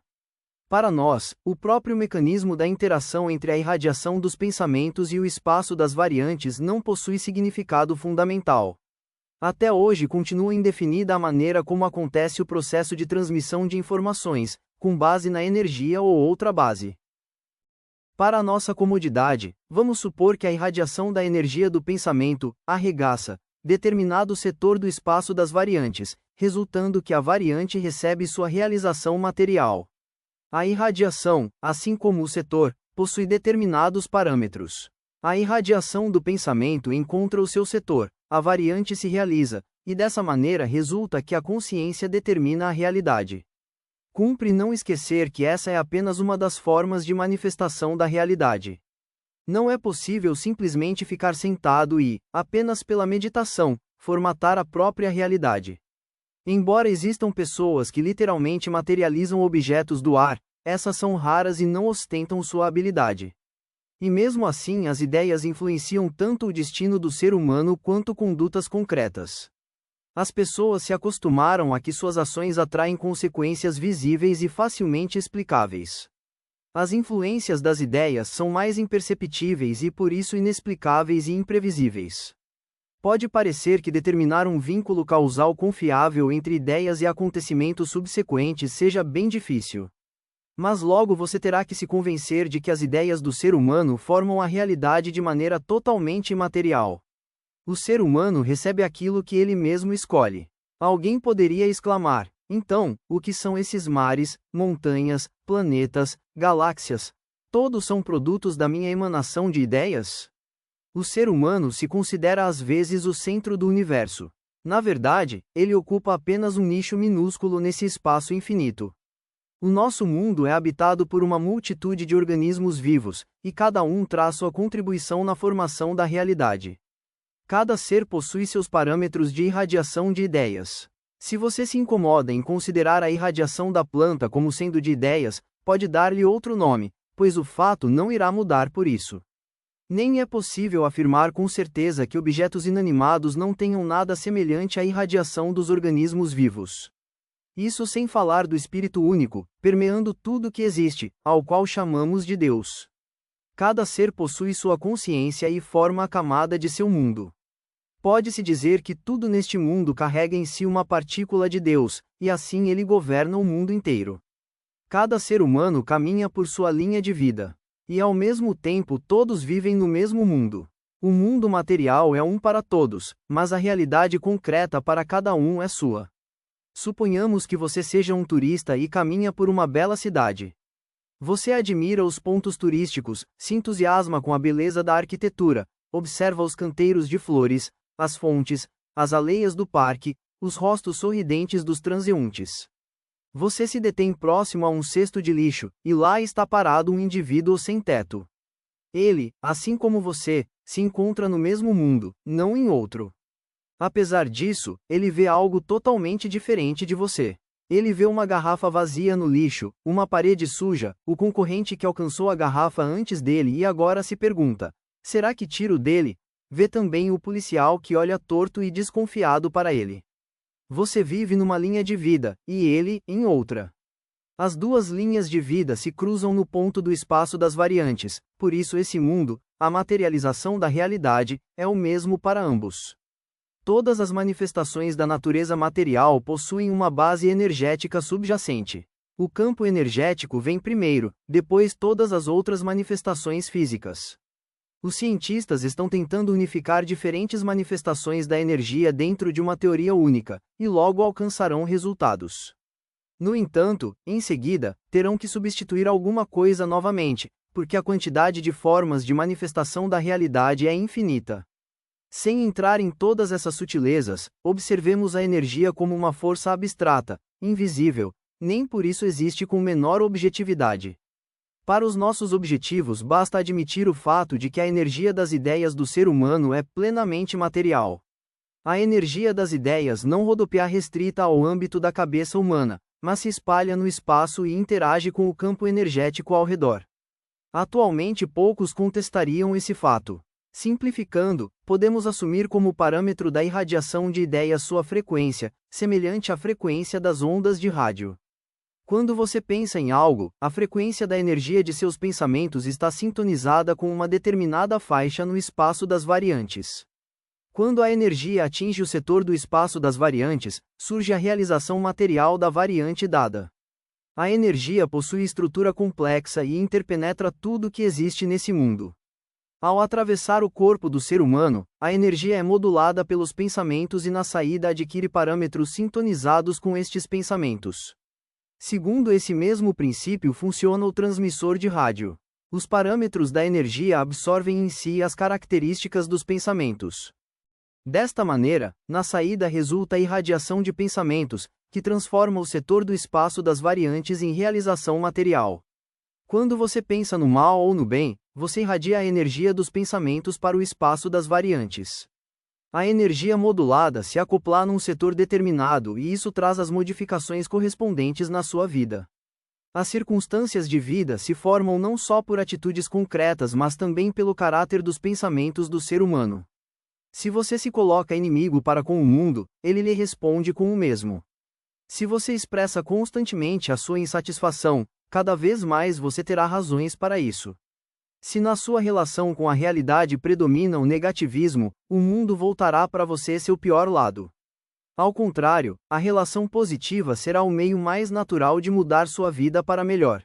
Para nós, o próprio mecanismo da interação entre a irradiação dos pensamentos e o espaço das variantes não possui significado fundamental. Até hoje continua indefinida a maneira como acontece o processo de transmissão de informações, com base na energia ou outra base. Para a nossa comodidade, vamos supor que a irradiação da energia do pensamento arregaça determinado setor do espaço das variantes, resultando que a variante recebe sua realização material. A irradiação, assim como o setor, possui determinados parâmetros. A irradiação do pensamento encontra o seu setor, a variante se realiza, e dessa maneira resulta que a consciência determina a realidade. Cumpre não esquecer que essa é apenas uma das formas de manifestação da realidade. Não é possível simplesmente ficar sentado e, apenas pela meditação, formatar a própria realidade. Embora existam pessoas que literalmente materializam objetos do ar, essas são raras e não ostentam sua habilidade. E mesmo assim as ideias influenciam tanto o destino do ser humano quanto condutas concretas. As pessoas se acostumaram a que suas ações atraem consequências visíveis e facilmente explicáveis. As influências das ideias são mais imperceptíveis e por isso inexplicáveis e imprevisíveis. Pode parecer que determinar um vínculo causal confiável entre ideias e acontecimentos subsequentes seja bem difícil. Mas logo você terá que se convencer de que as ideias do ser humano formam a realidade de maneira totalmente imaterial. O ser humano recebe aquilo que ele mesmo escolhe. Alguém poderia exclamar: então, o que são esses mares, montanhas, planetas, galáxias? Todos são produtos da minha emanação de ideias? O ser humano se considera às vezes o centro do universo. Na verdade, ele ocupa apenas um nicho minúsculo nesse espaço infinito. O nosso mundo é habitado por uma multitude de organismos vivos, e cada um traz sua contribuição na formação da realidade. Cada ser possui seus parâmetros de irradiação de ideias. Se você se incomoda em considerar a irradiação da planta como sendo de ideias, pode dar-lhe outro nome, pois o fato não irá mudar por isso. Nem é possível afirmar com certeza que objetos inanimados não tenham nada semelhante à irradiação dos organismos vivos. Isso sem falar do Espírito único, permeando tudo que existe, ao qual chamamos de Deus. Cada ser possui sua consciência e forma a camada de seu mundo. Pode-se dizer que tudo neste mundo carrega em si uma partícula de Deus, e assim ele governa o mundo inteiro. Cada ser humano caminha por sua linha de vida. E ao mesmo tempo todos vivem no mesmo mundo. O mundo material é um para todos, mas a realidade concreta para cada um é sua. Suponhamos que você seja um turista e caminha por uma bela cidade. Você admira os pontos turísticos, se entusiasma com a beleza da arquitetura, observa os canteiros de flores, as fontes, as aleias do parque, os rostos sorridentes dos transeuntes. Você se detém próximo a um cesto de lixo, e lá está parado um indivíduo sem teto. Ele, assim como você, se encontra no mesmo mundo, não em outro. Apesar disso, ele vê algo totalmente diferente de você. Ele vê uma garrafa vazia no lixo, uma parede suja, o concorrente que alcançou a garrafa antes dele e agora se pergunta: será que tiro dele? Vê também o policial que olha torto e desconfiado para ele. Você vive numa linha de vida, e ele, em outra. As duas linhas de vida se cruzam no ponto do espaço das variantes, por isso esse mundo, a materialização da realidade, é o mesmo para ambos. Todas as manifestações da natureza material possuem uma base energética subjacente. O campo energético vem primeiro, depois todas as outras manifestações físicas. Os cientistas estão tentando unificar diferentes manifestações da energia dentro de uma teoria única, e logo alcançarão resultados. No entanto, em seguida, terão que substituir alguma coisa novamente, porque a quantidade de formas de manifestação da realidade é infinita. Sem entrar em todas essas sutilezas, observemos a energia como uma força abstrata, invisível, nem por isso existe com menor objetividade. Para os nossos objetivos basta admitir o fato de que a energia das ideias do ser humano é plenamente material. A energia das ideias não rodopiar restrita ao âmbito da cabeça humana, mas se espalha no espaço e interage com o campo energético ao redor. Atualmente poucos contestariam esse fato. Simplificando, podemos assumir como parâmetro da irradiação de ideias sua frequência, semelhante à frequência das ondas de rádio. Quando você pensa em algo, a frequência da energia de seus pensamentos está sintonizada com uma determinada faixa no espaço das variantes. Quando a energia atinge o setor do espaço das variantes, surge a realização material da variante dada. A energia possui estrutura complexa e interpenetra tudo que existe nesse mundo. Ao atravessar o corpo do ser humano, a energia é modulada pelos pensamentos e na saída adquire parâmetros sintonizados com estes pensamentos. Segundo esse mesmo princípio funciona o transmissor de rádio. Os parâmetros da energia absorvem em si as características dos pensamentos. Desta maneira, na saída resulta a irradiação de pensamentos, que transforma o setor do espaço das variantes em realização material. Quando você pensa no mal ou no bem, você irradia a energia dos pensamentos para o espaço das variantes. A energia modulada se acopla num setor determinado e isso traz as modificações correspondentes na sua vida. As circunstâncias de vida se formam não só por atitudes concretas mas também pelo caráter dos pensamentos do ser humano. Se você se coloca inimigo para com o mundo, ele lhe responde com o mesmo. Se você expressa constantemente a sua insatisfação, cada vez mais você terá razões para isso. Se na sua relação com a realidade predomina o negativismo, o mundo voltará para você seu pior lado. Ao contrário, a relação positiva será o meio mais natural de mudar sua vida para melhor.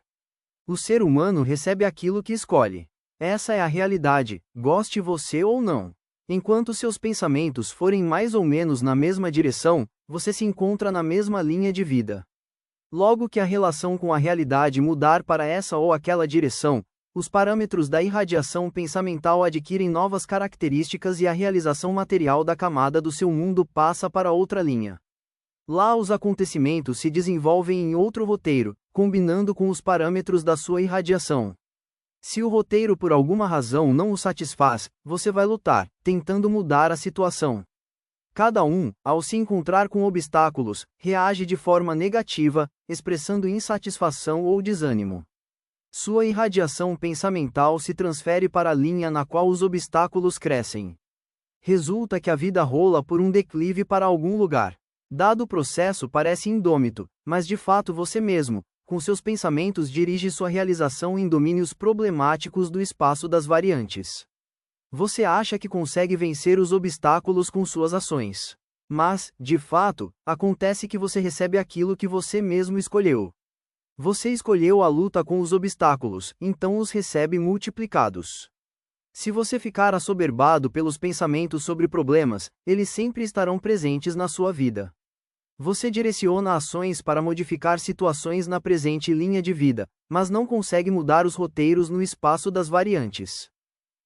O ser humano recebe aquilo que escolhe. Essa é a realidade, goste você ou não. Enquanto seus pensamentos forem mais ou menos na mesma direção, você se encontra na mesma linha de vida. Logo que a relação com a realidade mudar para essa ou aquela direção, os parâmetros da irradiação pensamental adquirem novas características e a realização material da camada do seu mundo passa para outra linha. Lá os acontecimentos se desenvolvem em outro roteiro, combinando com os parâmetros da sua irradiação. Se o roteiro por alguma razão não o satisfaz, você vai lutar, tentando mudar a situação. Cada um, ao se encontrar com obstáculos, reage de forma negativa, expressando insatisfação ou desânimo. Sua irradiação pensamental se transfere para a linha na qual os obstáculos crescem. Resulta que a vida rola por um declive para algum lugar. Dado o processo parece indômito, mas de fato você mesmo, com seus pensamentos dirige sua realização em domínios problemáticos do espaço das variantes. Você acha que consegue vencer os obstáculos com suas ações. Mas, de fato, acontece que você recebe aquilo que você mesmo escolheu. Você escolheu a luta com os obstáculos, então os recebe multiplicados. Se você ficar assoberbado pelos pensamentos sobre problemas, eles sempre estarão presentes na sua vida. Você direciona ações para modificar situações na presente linha de vida, mas não consegue mudar os roteiros no espaço das variantes.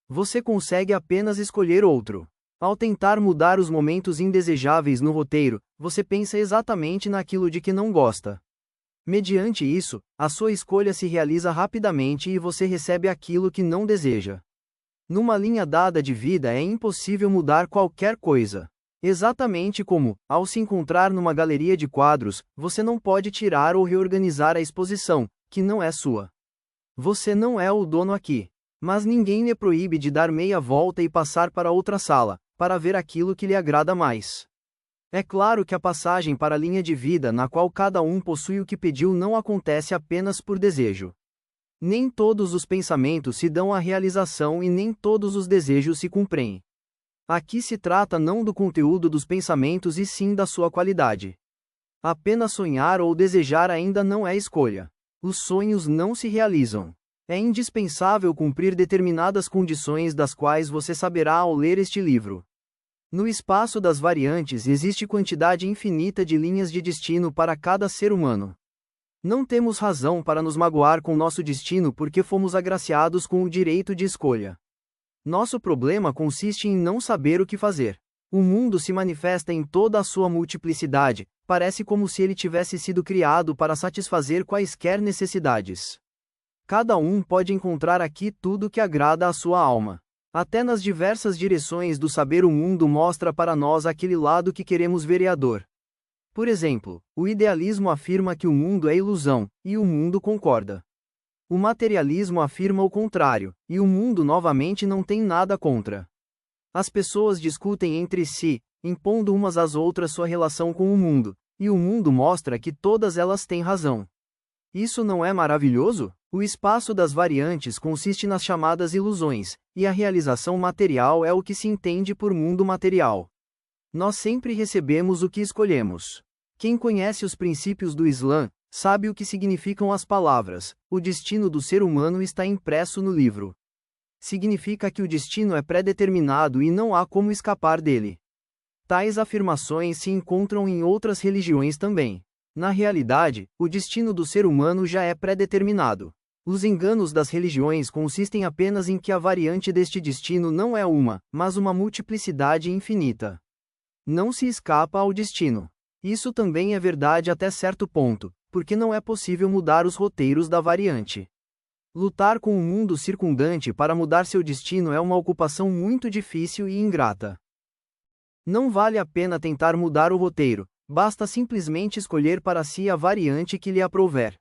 Você consegue apenas escolher outro. Ao tentar mudar os momentos indesejáveis no roteiro, você pensa exatamente naquilo de que não gosta. Mediante isso, a sua escolha se realiza rapidamente e você recebe aquilo que não deseja. Numa linha dada de vida é impossível mudar qualquer coisa. Exatamente como, ao se encontrar numa galeria de quadros, você não pode tirar ou reorganizar a exposição, que não é sua. Você não é o dono aqui. Mas ninguém lhe proíbe de dar meia volta e passar para outra sala, para ver aquilo que lhe agrada mais. É claro que a passagem para a linha de vida na qual cada um possui o que pediu não acontece apenas por desejo. Nem todos os pensamentos se dão à realização e nem todos os desejos se cumprem. Aqui se trata não do conteúdo dos pensamentos e sim da sua qualidade. Apenas sonhar ou desejar ainda não é escolha. Os sonhos não se realizam. É indispensável cumprir determinadas condições das quais você saberá ao ler este livro. No espaço das variantes existe quantidade infinita de linhas de destino para cada ser humano. Não temos razão para nos magoar com nosso destino porque fomos agraciados com o direito de escolha. Nosso problema consiste em não saber o que fazer. O mundo se manifesta em toda a sua multiplicidade, parece como se ele tivesse sido criado para satisfazer quaisquer necessidades. Cada um pode encontrar aqui tudo que agrada à sua alma. Até nas diversas direções do saber o mundo mostra para nós aquele lado que queremos vereador. Por exemplo, o idealismo afirma que o mundo é ilusão, e o mundo concorda. O materialismo afirma o contrário, e o mundo novamente não tem nada contra. As pessoas discutem entre si, impondo umas às outras sua relação com o mundo, e o mundo mostra que todas elas têm razão. Isso não é maravilhoso? O espaço das variantes consiste nas chamadas ilusões, e a realização material é o que se entende por mundo material. Nós sempre recebemos o que escolhemos. Quem conhece os princípios do Islã, sabe o que significam as palavras: o destino do ser humano está impresso no livro. Significa que o destino é pré-determinado e não há como escapar dele. Tais afirmações se encontram em outras religiões também. Na realidade, o destino do ser humano já é pré-determinado. Os enganos das religiões consistem apenas em que a variante deste destino não é uma, mas uma multiplicidade infinita. Não se escapa ao destino. Isso também é verdade até certo ponto, porque não é possível mudar os roteiros da variante. Lutar com o mundo circundante para mudar seu destino é uma ocupação muito difícil e ingrata. Não vale a pena tentar mudar o roteiro. Basta simplesmente escolher para si a variante que lhe aprouver.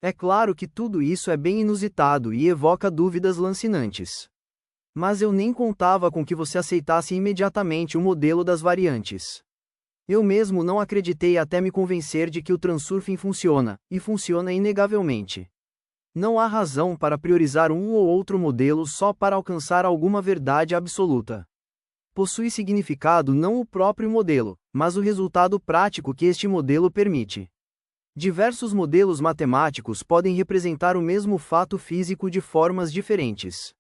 É claro que tudo isso é bem inusitado e evoca dúvidas lancinantes. Mas eu nem contava com que você aceitasse imediatamente o modelo das variantes. Eu mesmo não acreditei até me convencer de que o Transurfing funciona, e funciona inegavelmente. Não há razão para priorizar um ou outro modelo só para alcançar alguma verdade absoluta. Possui significado não o próprio modelo, mas o resultado prático que este modelo permite. Diversos modelos matemáticos podem representar o mesmo fato físico de formas diferentes.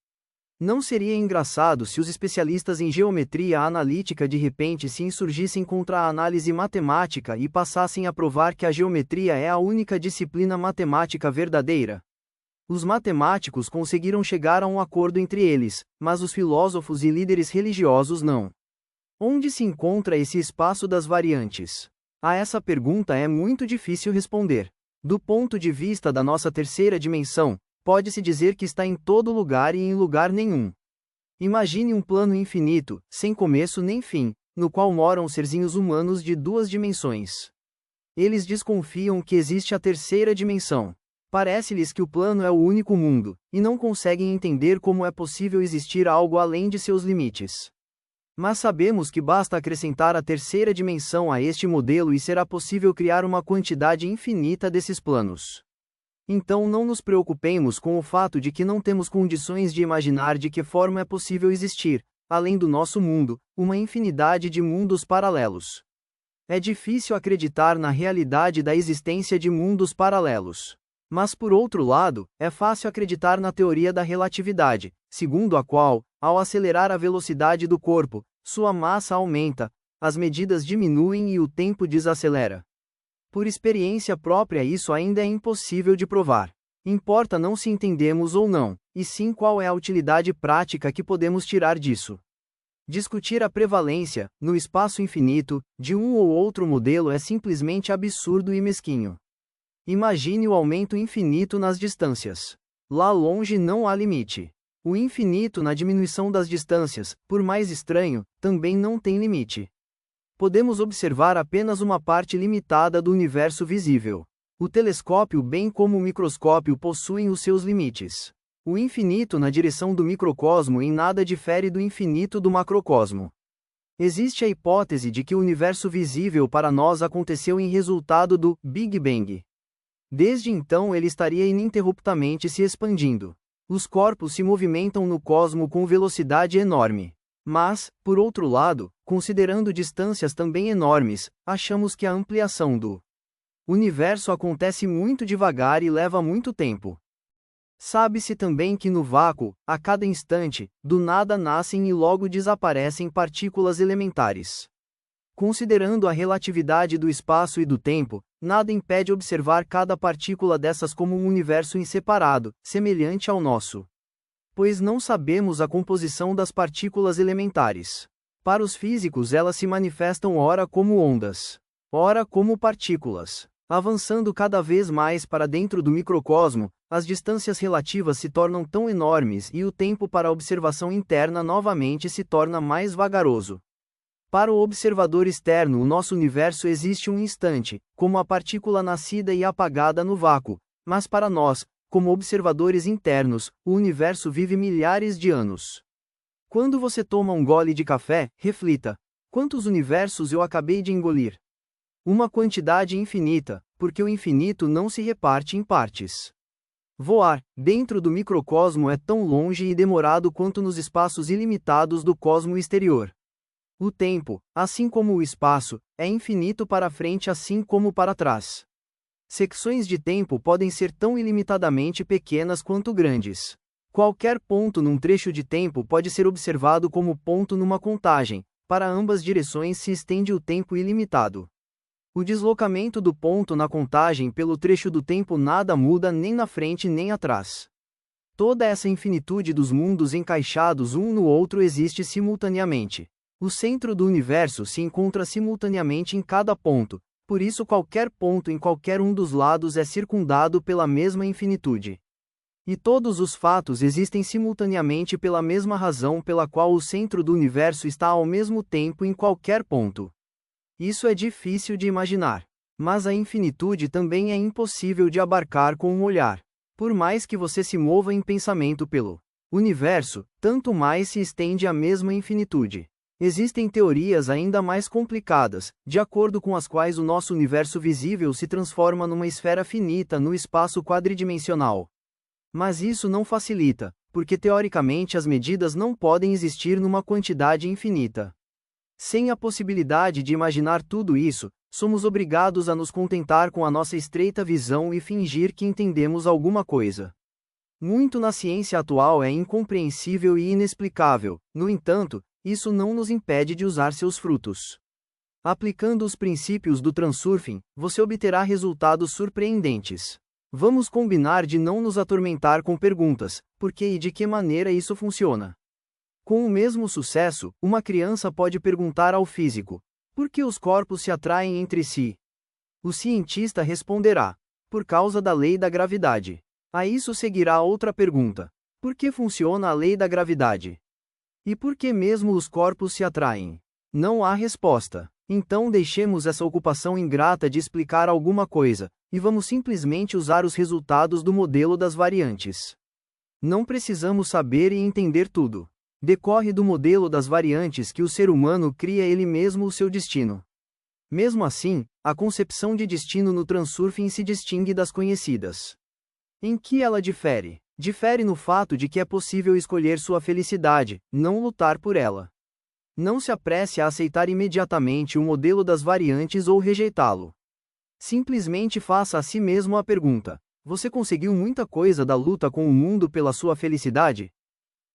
Não seria engraçado se os especialistas em geometria analítica de repente se insurgissem contra a análise matemática e passassem a provar que a geometria é a única disciplina matemática verdadeira? Os matemáticos conseguiram chegar a um acordo entre eles, mas os filósofos e líderes religiosos não. Onde se encontra esse espaço das variantes? A essa pergunta é muito difícil responder. Do ponto de vista da nossa terceira dimensão, pode-se dizer que está em todo lugar e em lugar nenhum. Imagine um plano infinito, sem começo nem fim, no qual moram serzinhos humanos de duas dimensões. Eles desconfiam que existe a terceira dimensão. Parece-lhes que o plano é o único mundo, e não conseguem entender como é possível existir algo além de seus limites. Mas sabemos que basta acrescentar a terceira dimensão a este modelo e será possível criar uma quantidade infinita desses planos. Então não nos preocupemos com o fato de que não temos condições de imaginar de que forma é possível existir, além do nosso mundo, uma infinidade de mundos paralelos. É difícil acreditar na realidade da existência de mundos paralelos. Mas por outro lado, é fácil acreditar na teoria da relatividade, segundo a qual, ao acelerar a velocidade do corpo, sua massa aumenta, as medidas diminuem e o tempo desacelera. Por experiência própria isso ainda é impossível de provar. Importa não se entendemos ou não, e sim qual é a utilidade prática que podemos tirar disso. Discutir a prevalência, no espaço infinito, de um ou outro modelo é simplesmente absurdo e mesquinho. Imagine o aumento infinito nas distâncias. Lá longe não há limite. O infinito na diminuição das distâncias, por mais estranho, também não tem limite. Podemos observar apenas uma parte limitada do universo visível. O telescópio bem como o microscópio possuem os seus limites. O infinito na direção do microcosmo em nada difere do infinito do macrocosmo. Existe a hipótese de que o universo visível para nós aconteceu em resultado do Big Bang. Desde então ele estaria ininterruptamente se expandindo. Os corpos se movimentam no cosmo com velocidade enorme. Mas, por outro lado, considerando distâncias também enormes, achamos que a ampliação do universo acontece muito devagar e leva muito tempo. Sabe-se também que no vácuo, a cada instante, do nada nascem e logo desaparecem partículas elementares. Considerando a relatividade do espaço e do tempo, nada impede observar cada partícula dessas como um universo inseparado, semelhante ao nosso. Pois não sabemos a composição das partículas elementares. Para os físicos elas se manifestam ora como ondas, ora como partículas. Avançando cada vez mais para dentro do microcosmo, as distâncias relativas se tornam tão enormes e o tempo para a observação interna novamente se torna mais vagaroso. Para o observador externo o nosso universo existe um instante, como a partícula nascida e apagada no vácuo, mas para nós, como observadores internos, o universo vive milhares de anos. Quando você toma um gole de café, reflita: quantos universos eu acabei de engolir? Uma quantidade infinita, porque o infinito não se reparte em partes. Voar, dentro do microcosmo é tão longe e demorado quanto nos espaços ilimitados do cosmo exterior. O tempo, assim como o espaço, é infinito para frente assim como para trás. Secções de tempo podem ser tão ilimitadamente pequenas quanto grandes. Qualquer ponto num trecho de tempo pode ser observado como ponto numa contagem, para ambas direções se estende o tempo ilimitado. O deslocamento do ponto na contagem pelo trecho do tempo nada muda nem na frente nem atrás. Toda essa infinitude dos mundos encaixados um no outro existe simultaneamente. O centro do universo se encontra simultaneamente em cada ponto, por isso qualquer ponto em qualquer um dos lados é circundado pela mesma infinitude. E todos os fatos existem simultaneamente pela mesma razão pela qual o centro do universo está ao mesmo tempo em qualquer ponto. Isso é difícil de imaginar. Mas a infinitude também é impossível de abarcar com um olhar. Por mais que você se mova em pensamento pelo universo, tanto mais se estende a mesma infinitude. Existem teorias ainda mais complicadas, de acordo com as quais o nosso universo visível se transforma numa esfera finita no espaço quadridimensional. Mas isso não facilita, porque teoricamente as medidas não podem existir numa quantidade infinita. Sem a possibilidade de imaginar tudo isso, somos obrigados a nos contentar com a nossa estreita visão e fingir que entendemos alguma coisa. Muito na ciência atual é incompreensível e inexplicável, no entanto, isso não nos impede de usar seus frutos. Aplicando os princípios do Transurfing, você obterá resultados surpreendentes. Vamos combinar de não nos atormentar com perguntas: por que e de que maneira isso funciona? Com o mesmo sucesso, uma criança pode perguntar ao físico: por que os corpos se atraem entre si? O cientista responderá: por causa da lei da gravidade. A isso seguirá outra pergunta: por que funciona a lei da gravidade? E por que mesmo os corpos se atraem? Não há resposta. Então deixemos essa ocupação ingrata de explicar alguma coisa, e vamos simplesmente usar os resultados do modelo das variantes. Não precisamos saber e entender tudo. Decorre do modelo das variantes que o ser humano cria ele mesmo o seu destino. Mesmo assim, a concepção de destino no Transurfing se distingue das conhecidas. Em que ela difere? Difere no fato de que é possível escolher sua felicidade, não lutar por ela. Não se apresse a aceitar imediatamente o modelo das variantes ou rejeitá-lo. Simplesmente faça a si mesmo a pergunta: você conseguiu muita coisa da luta com o mundo pela sua felicidade?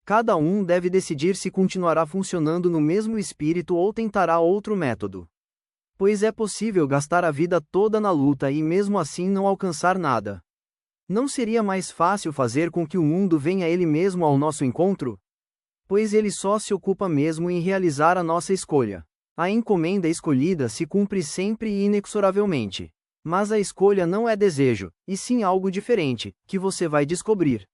Cada um deve decidir se continuará funcionando no mesmo espírito ou tentará outro método. Pois é possível gastar a vida toda na luta e mesmo assim não alcançar nada. Não seria mais fácil fazer com que o mundo venha ele mesmo ao nosso encontro? Pois ele só se ocupa mesmo em realizar a nossa escolha. A encomenda escolhida se cumpre sempre e inexoravelmente. Mas a escolha não é desejo, e sim algo diferente, que você vai descobrir.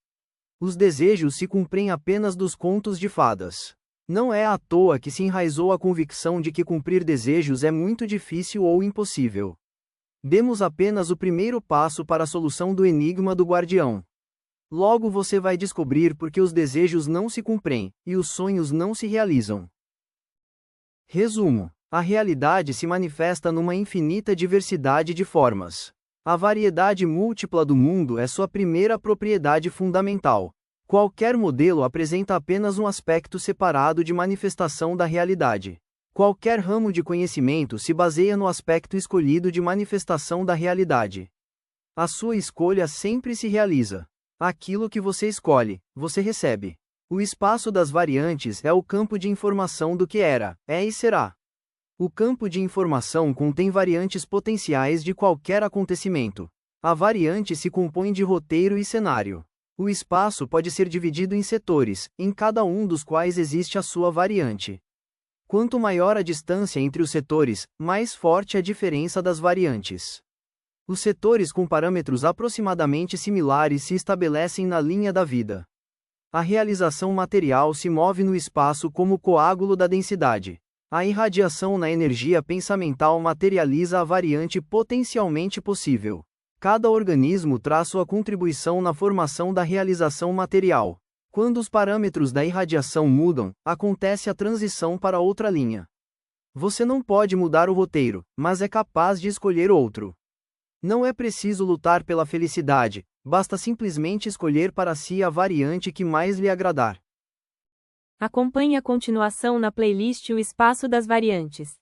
Os desejos se cumprem apenas dos contos de fadas. Não é à toa que se enraizou a convicção de que cumprir desejos é muito difícil ou impossível. Demos apenas o primeiro passo para a solução do enigma do guardião. Logo você vai descobrir por que os desejos não se cumprem, e os sonhos não se realizam. Resumo: a realidade se manifesta numa infinita diversidade de formas. A variedade múltipla do mundo é sua primeira propriedade fundamental. Qualquer modelo apresenta apenas um aspecto separado de manifestação da realidade. Qualquer ramo de conhecimento se baseia no aspecto escolhido de manifestação da realidade. A sua escolha sempre se realiza. Aquilo que você escolhe, você recebe. O espaço das variantes é o campo de informação do que era, é e será. O campo de informação contém variantes potenciais de qualquer acontecimento. A variante se compõe de roteiro e cenário. O espaço pode ser dividido em setores, em cada um dos quais existe a sua variante. Quanto maior a distância entre os setores, mais forte a diferença das variantes. Os setores com parâmetros aproximadamente similares se estabelecem na linha da vida. A realização material se move no espaço como coágulo da densidade. A irradiação na energia pensamental materializa a variante potencialmente possível. Cada organismo traz sua contribuição na formação da realização material. Quando os parâmetros da irradiação mudam, acontece a transição para outra linha. Você não pode mudar o roteiro, mas é capaz de escolher outro. Não é preciso lutar pela felicidade, basta simplesmente escolher para si a variante que mais lhe agradar. Acompanhe a continuação na playlist O Espaço das Variantes.